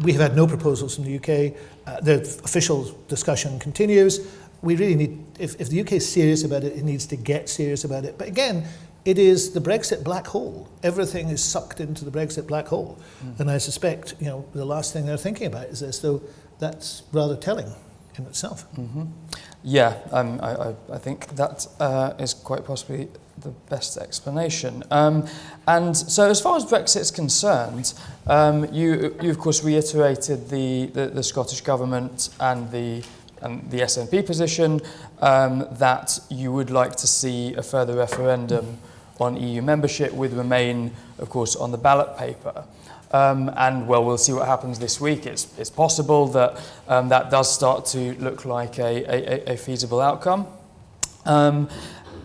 We have had no proposals from the UK. The official discussion continues. We really need, if the UK is serious about it, it needs to get serious about it. But again, it is the Brexit black hole. Everything is sucked into the Brexit black hole. And I suspect, the last thing they're thinking about is this, though that's rather telling in itself. Yeah, I think that is quite possibly the best explanation. And so as far as Brexit is concerned, you of course reiterated the Scottish Government and the SNP position that you would like to see a further referendum on EU membership with Remain, of course, on the ballot paper. And we'll see what happens this week. It's possible that that does start to look like a feasible outcome.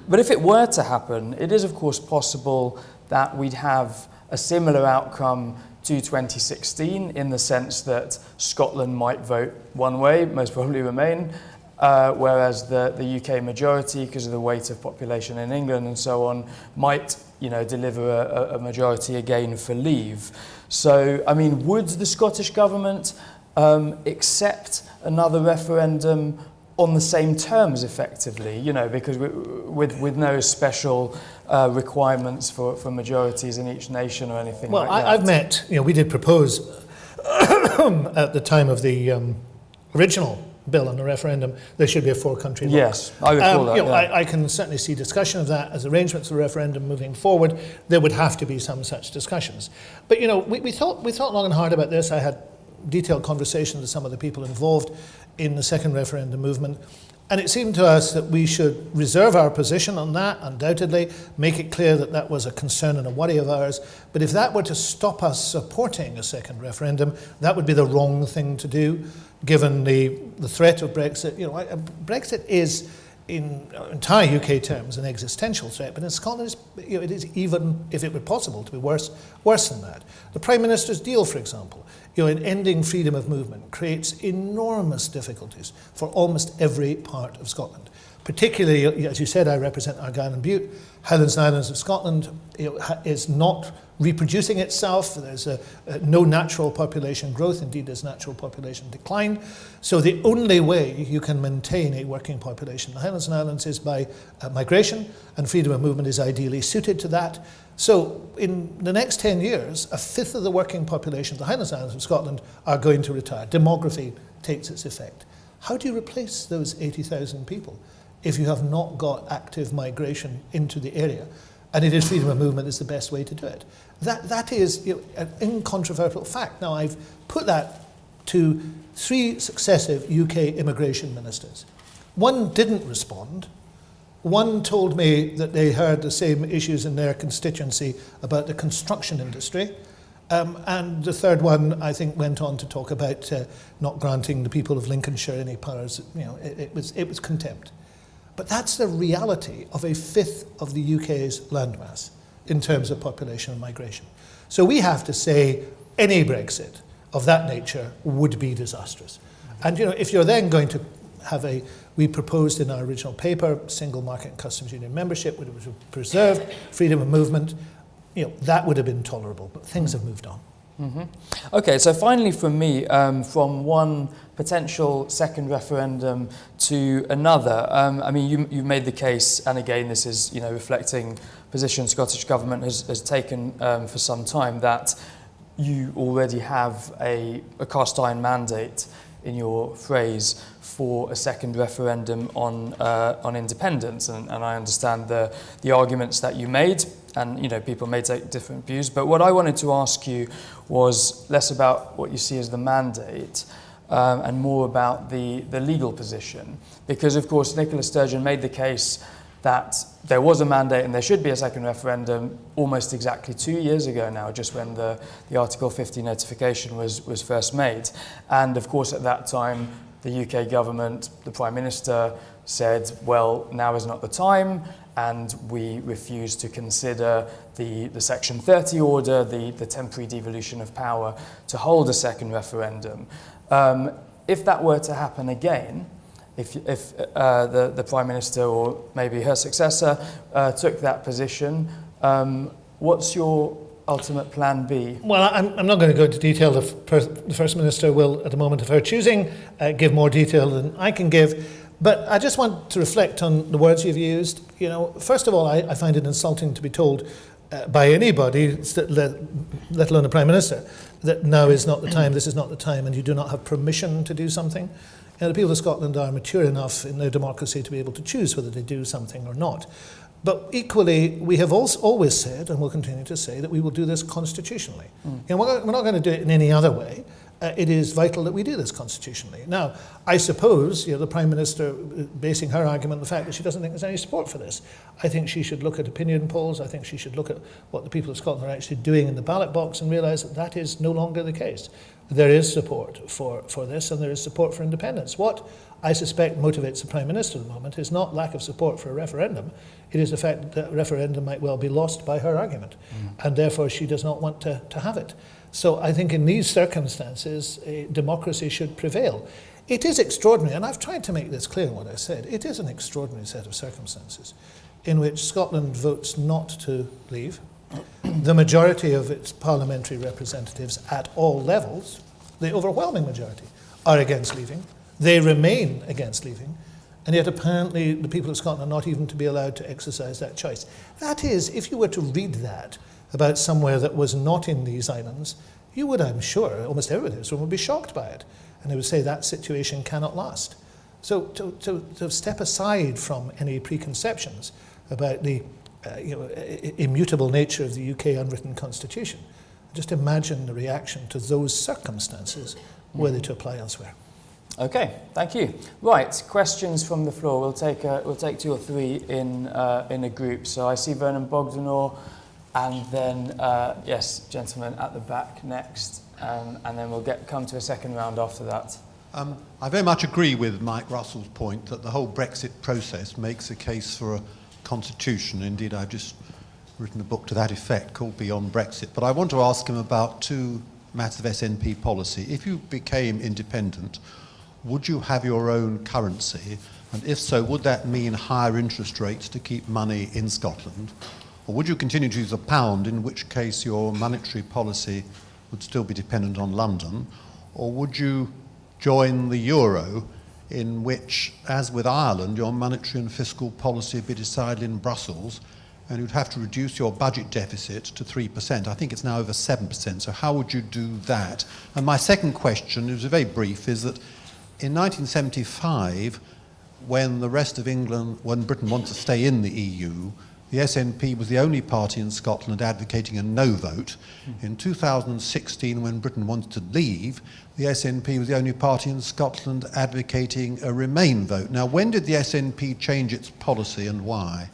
But if it were to happen, it is of course possible that we'd have a similar outcome to 2016 in the sense that Scotland might vote one way, most probably Remain, whereas the UK majority, because of the weight of population in England and so on, might deliver a majority again for Leave. So, I mean, would the Scottish Government accept another referendum on the same terms effectively, because with no special requirements for majorities in each nation or anything like that? Well, I've met, we did propose at the time of the original bill on the referendum, there should be a four-country bloc. Yes, I recall that. I can certainly see discussion of that as arrangements for referendum moving forward. There would have to be some such discussions. But we thought long and hard about this. I had detailed conversations with some of the people involved in the second referendum movement, and it seemed to us that we should reserve our position on that, undoubtedly, make it clear that that was a concern and a worry of ours. But if that were to stop us supporting a second referendum, that would be the wrong thing to do, given the threat of Brexit. Brexit is, in entire UK terms, an existential threat, but in Scotland, it is, even if it were possible, to be worse than that. The Prime Minister's deal, for example, in ending freedom of movement, creates enormous difficulties for almost every part of Scotland. Particularly, as you said, I represent Argyll and Bute. Highlands and Islands of Scotland is not reproducing itself. There's no natural population growth. Indeed, there's natural population decline. So the only way you can maintain a working population in the Highlands and Islands is by migration, and freedom of movement is ideally suited to that. So in the next 10 years, a fifth of the working population of the Highlands and Islands of Scotland are going to retire. Demography takes its effect. How do you replace those 80,000 people if you have not got active migration into the area? And it is freedom of movement is the best way to do it. That is an incontrovertible fact. Now, I've put that to 3 successive UK immigration ministers. One didn't respond, One told me that they heard the same issues in their constituency about the construction industry. And the third one, I think, went on to talk about not granting the people of Lincolnshire any powers. It was contempt. But that's the reality of a fifth of the UK's landmass in terms of population and migration. So we have to say any Brexit of that nature would be disastrous. And if you're then going to have we proposed in our original paper, single market and customs union membership, which would have preserved freedom of movement, that would have been tolerable, but things have moved on. Mm-hmm. Okay, so finally from me, from one potential second referendum to another, you made the case, and again this is reflecting position Scottish Government has taken for some time, that you already have a cast iron mandate in your phrase for a second referendum on independence, and I understand the arguments that you made, and people may take different views. But what I wanted to ask you was less about what you see as the mandate and more about the legal position, because of course Nicola Sturgeon made the case that there was a mandate and there should be a second referendum almost exactly 2 years ago now, just when the Article 50 notification was first made. And of course at that time the UK government, the Prime Minister said, well, now is not the time, and we refuse to consider the Section 30 order, the temporary devolution of power, to hold a second referendum. If that were to happen again, if the Prime Minister or maybe her successor took that position, what's your ultimate plan B? Well, I'm not going to go into detail. The First Minister will, at the moment of her choosing, give more detail than I can give. But I just want to reflect on the words you've used. First of all, I find it insulting to be told by anybody, let alone the Prime Minister, that now is not the time, this is not the time, and you do not have permission to do something. The people of Scotland are mature enough in their democracy to be able to choose whether they do something or not. But equally, we have always said, and will continue to say, that we will do this constitutionally. We're not going to do it in any other way. It is vital that we do this constitutionally. Now, I suppose the Prime Minister, basing her argument on the fact that she doesn't think there's any support for this. I think she should look at opinion polls. I think she should look at what the people of Scotland are actually doing in the ballot box and realise that that is no longer the case. There is support for this, and there is support for independence. What I suspect motivates the Prime Minister at the moment is not lack of support for a referendum. It is the fact that a referendum might well be lost by her argument, and therefore she does not want to have it. So I think in these circumstances, democracy should prevail. It is extraordinary, and I've tried to make this clear in what I said. It is an extraordinary set of circumstances in which Scotland votes not to leave. The majority of its parliamentary representatives at all levels, the overwhelming majority, are against leaving. They remain against leaving. And yet apparently the people of Scotland are not even to be allowed to exercise that choice. That is, if you were to read that about somewhere that was not in these islands, you would, I'm sure, almost everybody in this room would be shocked by it. And they would say that situation cannot last. So to step aside from any preconceptions about the immutable nature of the UK unwritten constitution, just imagine the reaction to those circumstances were they to apply elsewhere. Okay, thank you. Right, questions from the floor. We'll take two or three in a group. So I see Vernon Bogdanor, and then yes, gentleman at the back next, and then we'll come to a second round after that. I very much agree with Mike Russell's point that the whole Brexit process makes a case for a constitution. Indeed, I've just written a book to that effect called Beyond Brexit. But I want to ask him about two matters of SNP policy. If you became independent, would you have your own currency? And if so, would that mean higher interest rates to keep money in Scotland? Or would you continue to use a pound, in which case your monetary policy would still be dependent on London? Or would you join the euro, in which, as with Ireland, your monetary and fiscal policy would be decided in Brussels, and you'd have to reduce your budget deficit to 3%. I think it's now over 7%, so how would you do that? And my second question, is very brief, is that in 1975, when the rest of England, when Britain wanted to stay in the the SNP was the only party in Scotland advocating a no vote. In 2016, when Britain wanted to leave, the SNP was the only party in Scotland advocating a remain vote. Now, when did the SNP change its policy and why?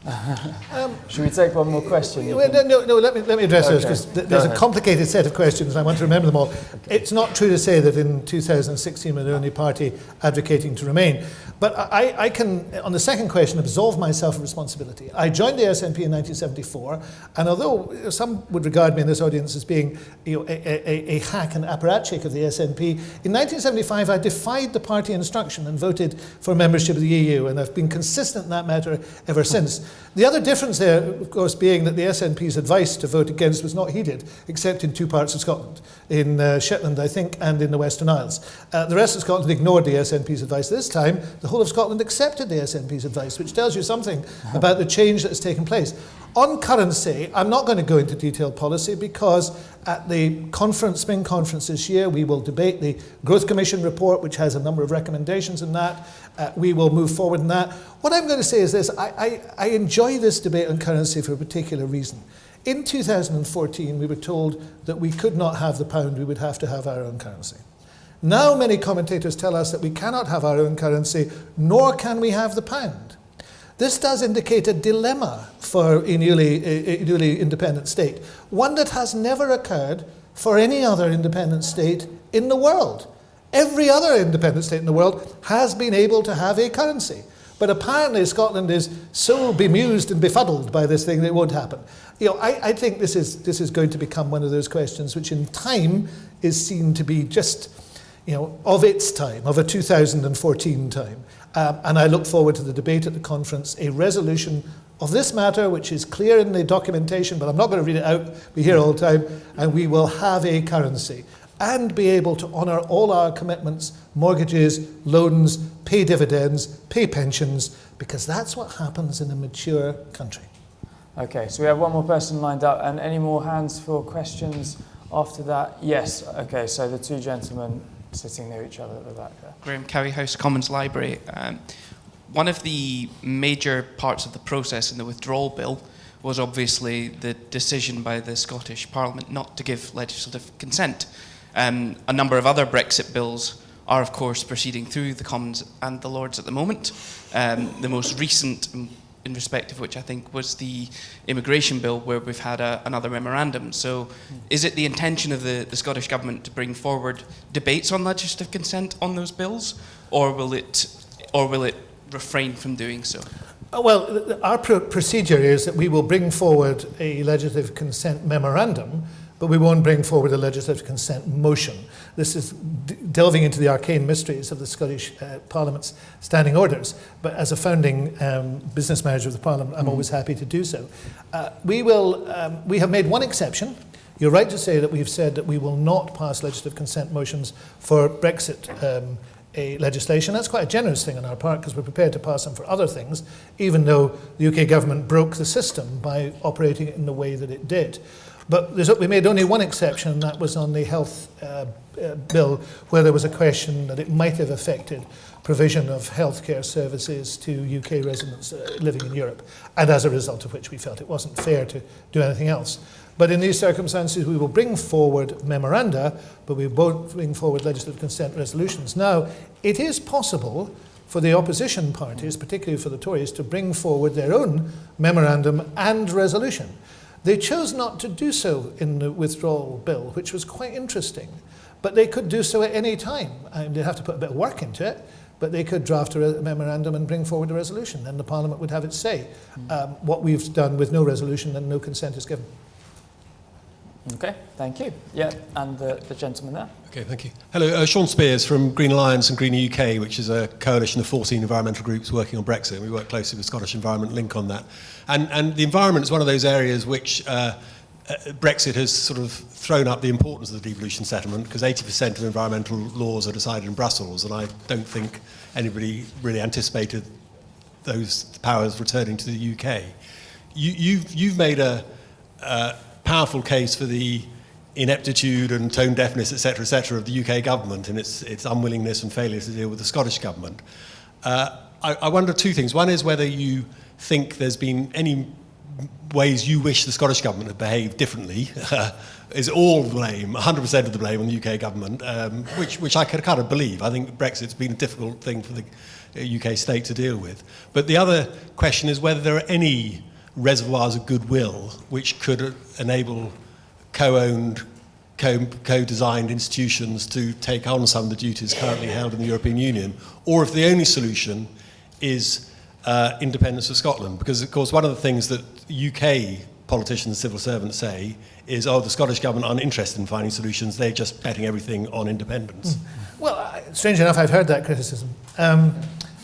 Should we take one more question? No, let me address those, because there's a complicated set of questions and I want to remember them all. Okay. It's not true to say that in 2016 we're the only party advocating to remain. But I can, on the second question, absolve myself of responsibility. I joined the SNP in 1974, and although some would regard me in this audience as being a hack and apparatchik of the SNP, in 1975 I defied the party instruction and voted for membership of the EU, and I've been consistent in that matter ever since. The other difference there, of course, being that the SNP's advice to vote against was not heeded, except in two parts of Scotland, in Shetland, I think, and in the Western Isles. The rest of Scotland ignored the SNP's advice. This time, the whole of Scotland accepted the SNP's advice, which tells you something about the change that has taken place. On currency, I'm not going to go into detailed policy because at the spring conference this year, we will debate the Growth Commission report, which has a number of recommendations in that. We will move forward in that. What I'm going to say is this. I enjoy this debate on currency for a particular reason. In 2014, we were told that we could not have the pound, we would have to have our own currency. Now many commentators tell us that we cannot have our own currency, nor can we have the pound. This does indicate a dilemma for a newly independent state, one that has never occurred for any other independent state in the world. Every other independent state in the world has been able to have a currency. But apparently Scotland is so bemused and befuddled by this thing that it won't happen. I think this is going to become one of those questions which in time is seen to be just, of its time, of a 2014 time. And I look forward to the debate at the conference, a resolution of this matter, which is clear in the documentation, but I'm not going to read it out. We hear all the time, and we will have a currency and be able to honour all our commitments, mortgages, loans, pay dividends, pay pensions, because that's what happens in a mature country. Okay, so we have one more person lined up, and any more hands for questions after that? Yes, okay, so the two gentlemen sitting near each other at the back there. Graham Cowie, House Commons Library. One of the major parts of the process in the withdrawal bill was obviously the decision by the Scottish Parliament not to give legislative consent. A number of other Brexit bills are, of course, proceeding through the Commons and the Lords at the moment. The most recent, in respect of which I think was the immigration bill, where we've had another memorandum. So is it the intention of the Scottish Government to bring forward debates on legislative consent on those bills, or will it refrain from doing so? Well, our procedure is that we will bring forward a legislative consent memorandum, but we won't bring forward a legislative consent motion. This is delving into the arcane mysteries of the Scottish Parliament's standing orders. But as a founding business manager of the Parliament, I'm always happy to do so. We have made one exception. You're right to say that we've said that we will not pass legislative consent motions for Brexit legislation. That's quite a generous thing on our part, because we're prepared to pass them for other things, even though the UK government broke the system by operating it in the way that it did. But we made only one exception, and that was on the health bill, where there was a question that it might have affected provision of healthcare services to UK residents living in Europe, and as a result of which we felt it wasn't fair to do anything else. But in these circumstances, we will bring forward memoranda, but we won't bring forward legislative consent resolutions. Now, it is possible for the opposition parties, particularly for the Tories, to bring forward their own memorandum and resolution. They chose not to do so in the withdrawal bill, which was quite interesting. But they could do so at any time. They'd have to put a bit of work into it, but they could draft a memorandum and bring forward a resolution, and the Parliament would have its say. What we've done with no resolution and no consent is given. Okay, thank you. Yeah, and the gentleman there. Okay, thank you. Hello, Sean Spears from Green Alliance and Green UK, which is a coalition of 14 environmental groups working on Brexit. We work closely with Scottish Environment Link on that. And the environment is one of those areas which Brexit has sort of thrown up the importance of the devolution settlement, because 80% of environmental laws are decided in Brussels, and I don't think anybody really anticipated those powers returning to the UK. You've made a powerful case for the ineptitude and tone deafness, etc., of the UK government and its unwillingness and failure to deal with the Scottish government. I wonder two things. One is whether you think there's been any ways you wish the Scottish Government had behaved differently is all the blame, 100% of the blame on the UK Government, which I could kind of believe. I think Brexit's been a difficult thing for the UK state to deal with. But the other question is whether there are any reservoirs of goodwill which could enable co-owned, co-designed institutions to take on some of the duties currently held in the European Union, or if the only solution is independence of Scotland. Because, of course, one of the things that UK politicians and civil servants say is, oh, the Scottish Government aren't interested in finding solutions, they're just betting everything on independence. Well, strangely enough, I've heard that criticism.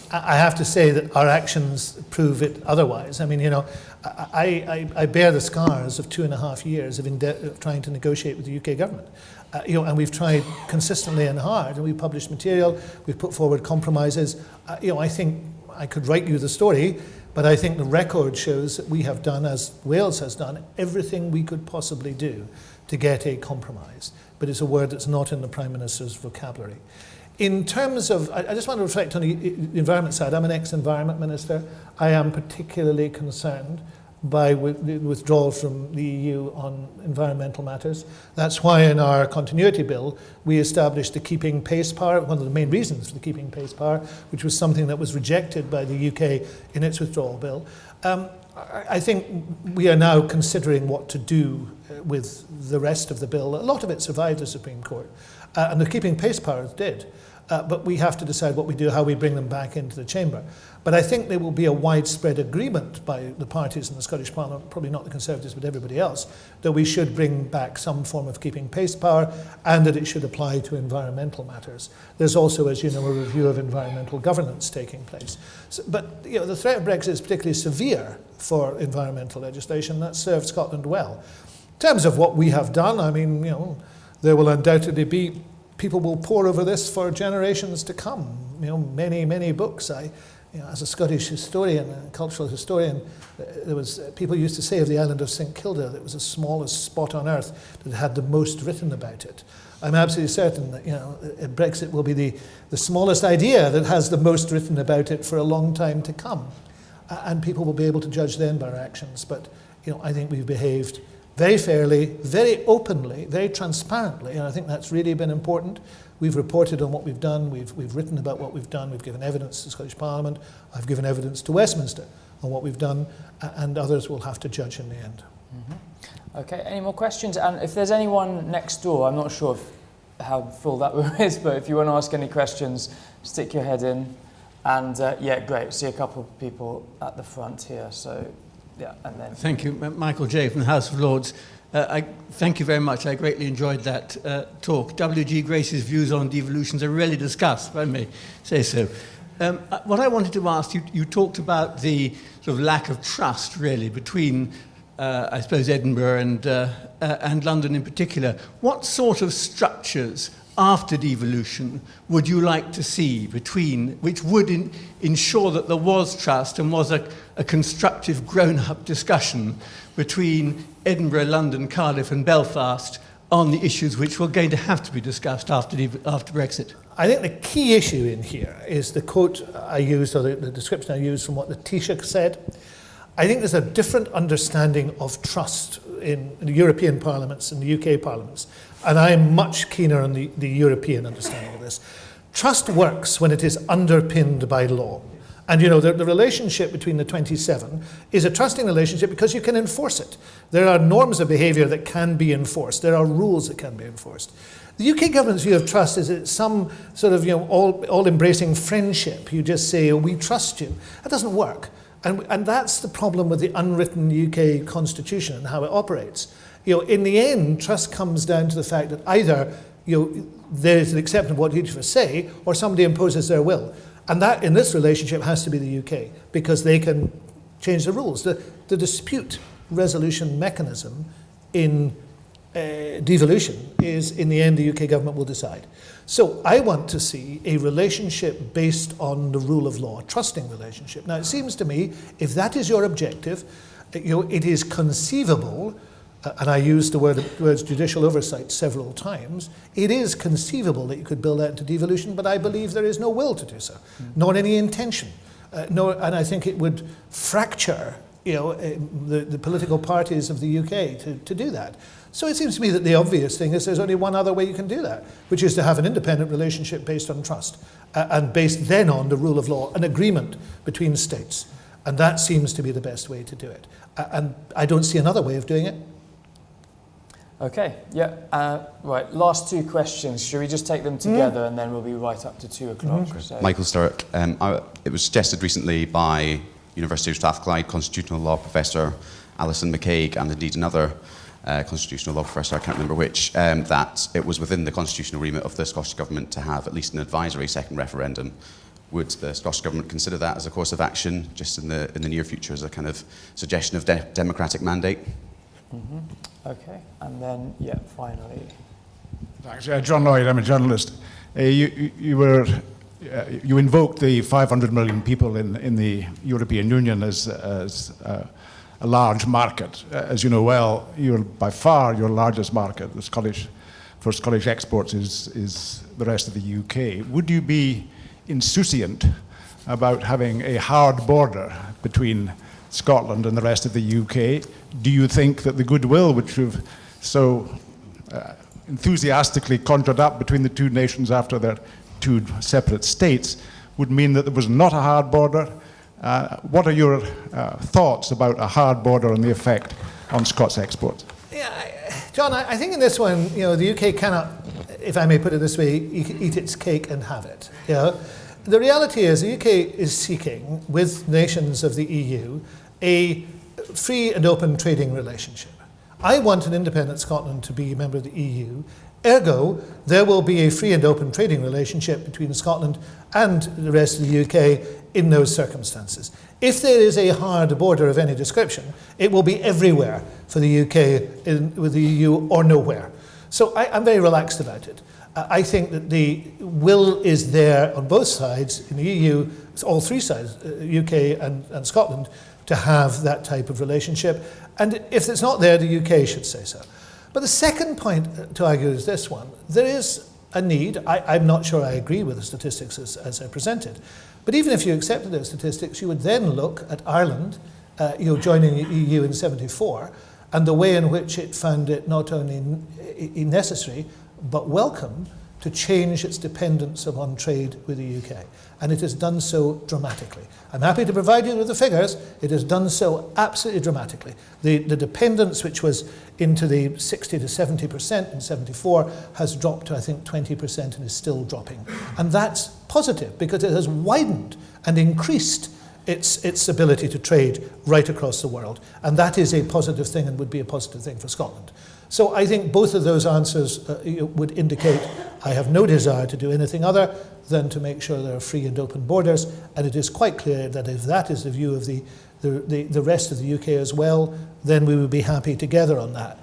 I have to say that our actions prove it otherwise. I mean, you know, I bear the scars of 2.5 years of trying to negotiate with the UK government. You know, and we've tried consistently and hard, and we've published material, we've put forward compromises. You know, I think I could write you the story, but I think the record shows that we have done, as Wales has done, everything we could possibly do to get a compromise. But it's a word that's not in the Prime Minister's vocabulary. In terms of, I just want to reflect on the environment side. I'm an ex-environment minister. I am particularly concerned by the withdrawal from the EU on environmental matters. That's why in our continuity bill, we established the keeping pace power, one of the main reasons for the keeping pace power, which was something that was rejected by the UK in its withdrawal bill. I think we are now considering what to do with the rest of the bill. A lot of it survived the Supreme Court, and the keeping pace powers did. But we have to decide what we do, how we bring them back into the chamber. But I think there will be a widespread agreement by the parties in the Scottish Parliament, probably not the Conservatives but everybody else, that we should bring back some form of keeping pace power and that it should apply to environmental matters. There's also, as you know, a review of environmental governance taking place. But you know, the threat of Brexit is particularly severe for environmental legislation. That served Scotland well. In terms of what we have done, I mean, you know, there will undoubtedly be people will pore over this for generations to come. You know, many, many books. You know, as a Scottish historian, a cultural historian, there was people used to say of the island of St Kilda that it was the smallest spot on earth that had the most written about it. I'm absolutely certain that, you know, Brexit will be the smallest idea that has the most written about it for a long time to come, and people will be able to judge then by our actions. But you know, I think we've behaved very fairly, very openly, very transparently, and I think that's really been important. We've reported on what we've done, we've written about what we've done, we've given evidence to the Scottish Parliament, I've given evidence to Westminster on what we've done, and others will have to judge in the end. Mm-hmm. Okay, any more questions? And if there's anyone next door, I'm not sure how full that room is, but if you want to ask any questions, stick your head in. And yeah, great, see a couple of people at the front here, so yeah, and then... Thank you. Michael Jay from the House of Lords. I thank you very much. I greatly enjoyed that talk. W.G. Grace's views on devolutions are rarely discussed, if I may say so. What I wanted to ask, you talked about the sort of lack of trust, really, between, I suppose, Edinburgh and London in particular. What sort of structures after devolution would you like to see which would ensure that there was trust and was a constructive grown-up discussion between Edinburgh, London, Cardiff and Belfast on the issues which were going to have to be discussed after Brexit? I think the key issue in here is the quote I used, or the description I used from what the Taoiseach said. I think there's a different understanding of trust in the European parliaments and the UK parliaments, and I'm much keener on the European understanding of this. Trust works when it is underpinned by law. And you know, the relationship between the 27 is a trusting relationship because you can enforce it. There are norms of behaviour that can be enforced. There are rules that can be enforced. The UK government's view of trust is it's some sort of, you know, all-embracing friendship. You just say, oh, we trust you. That doesn't work. And that's the problem with the unwritten UK constitution and how it operates. You know, in the end, trust comes down to the fact that either, you know, there is an acceptance of what each of us say, or somebody imposes their will. And that, in this relationship, has to be the UK, because they can change the rules. The dispute resolution mechanism in devolution is, in the end, the UK government will decide. So I want to see a relationship based on the rule of law, a trusting relationship. Now, it seems to me, if that is your objective, you know, it is conceivable, and I used the words judicial oversight several times, it is conceivable that you could build that into devolution, but I believe there is no will to do so, nor any intention. And I think it would fracture the political parties of the UK to do that. So it seems to me that the obvious thing is there's only one other way you can do that, which is to have an independent relationship based on trust and based then on the rule of law, an agreement between states. And that seems to be the best way to do it. And I don't see another way of doing it. Okay, yeah. Right, last two questions. Should we just take them together and then we'll be right up to 2 o'clock? So. Michael Sturrock. It was suggested recently by University of Strathclyde constitutional law professor Alison McCaig and indeed another constitutional law professor, I can't remember which, that it was within the constitutional remit of the Scottish Government to have at least an advisory second referendum. Would the Scottish Government consider that as a course of action just in the near future as a kind of suggestion of democratic mandate? Okay, and then, finally. Thanks. John Lloyd, I'm a journalist. You invoked the 500 million people in the European Union as a large market. As you know well, you're by far your largest market. For Scottish exports is the rest of the UK. Would you be insouciant about having a hard border between Scotland and the rest of the UK? Do you think that the goodwill which you've so enthusiastically conjured up between the two nations after their two separate states would mean that there was not a hard border? What are your thoughts about a hard border and the effect on Scots exports? Yeah, John, I think in this one, the UK cannot, if I may put it this way, eat its cake and have it. The reality is the UK is seeking, with nations of the EU, a free and open trading relationship. I want an independent Scotland to be a member of the EU. Ergo, there will be a free and open trading relationship between Scotland and the rest of the UK in those circumstances. If there is a hard border of any description, it will be everywhere for the UK with the EU or nowhere. So I'm very relaxed about it. I think that the will is there on both sides, in the EU, all three sides, UK and Scotland, to have that type of relationship. And if it's not there, the UK should say so. But the second point to argue is this one. There is a need. I'm not sure I agree with the statistics as they're presented. But even if you accepted those statistics, you would then look at Ireland, joining the EU in '74, and the way in which it found it not only necessary, but welcome to change its dependence upon trade with the UK. And it has done so dramatically. I'm happy to provide you with the figures. It has done so absolutely dramatically. The dependence, which was into the 60 to 70% in '74, has dropped to, I think, 20% and is still dropping. And that's positive because it has widened and increased its ability to trade right across the world. And that is a positive thing and would be a positive thing for Scotland. So I think both of those answers would indicate I have no desire to do anything other than to make sure there are free and open borders. And it is quite clear that if that is the view of the rest of the UK as well, then we would be happy together on that.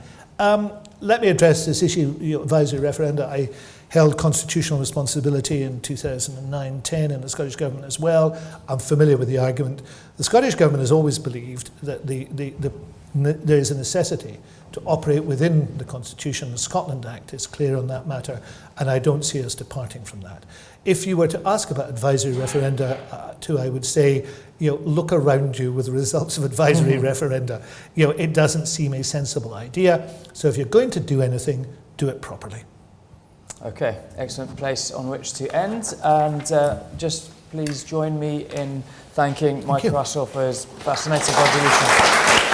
Let me address this issue, advisory referenda. I held constitutional responsibility in 2009-10 in the Scottish Government as well. I'm familiar with the argument. The Scottish Government has always believed that there is a necessity to operate within the Constitution. The Scotland Act is clear on that matter, and I don't see us departing from that. If you were to ask about advisory referenda, too, I would say, look around you with the results of advisory referenda. It doesn't seem a sensible idea. So if you're going to do anything, do it properly. Okay, excellent place on which to end. And just please join me in thanking Mike Russell for his fascinating contribution.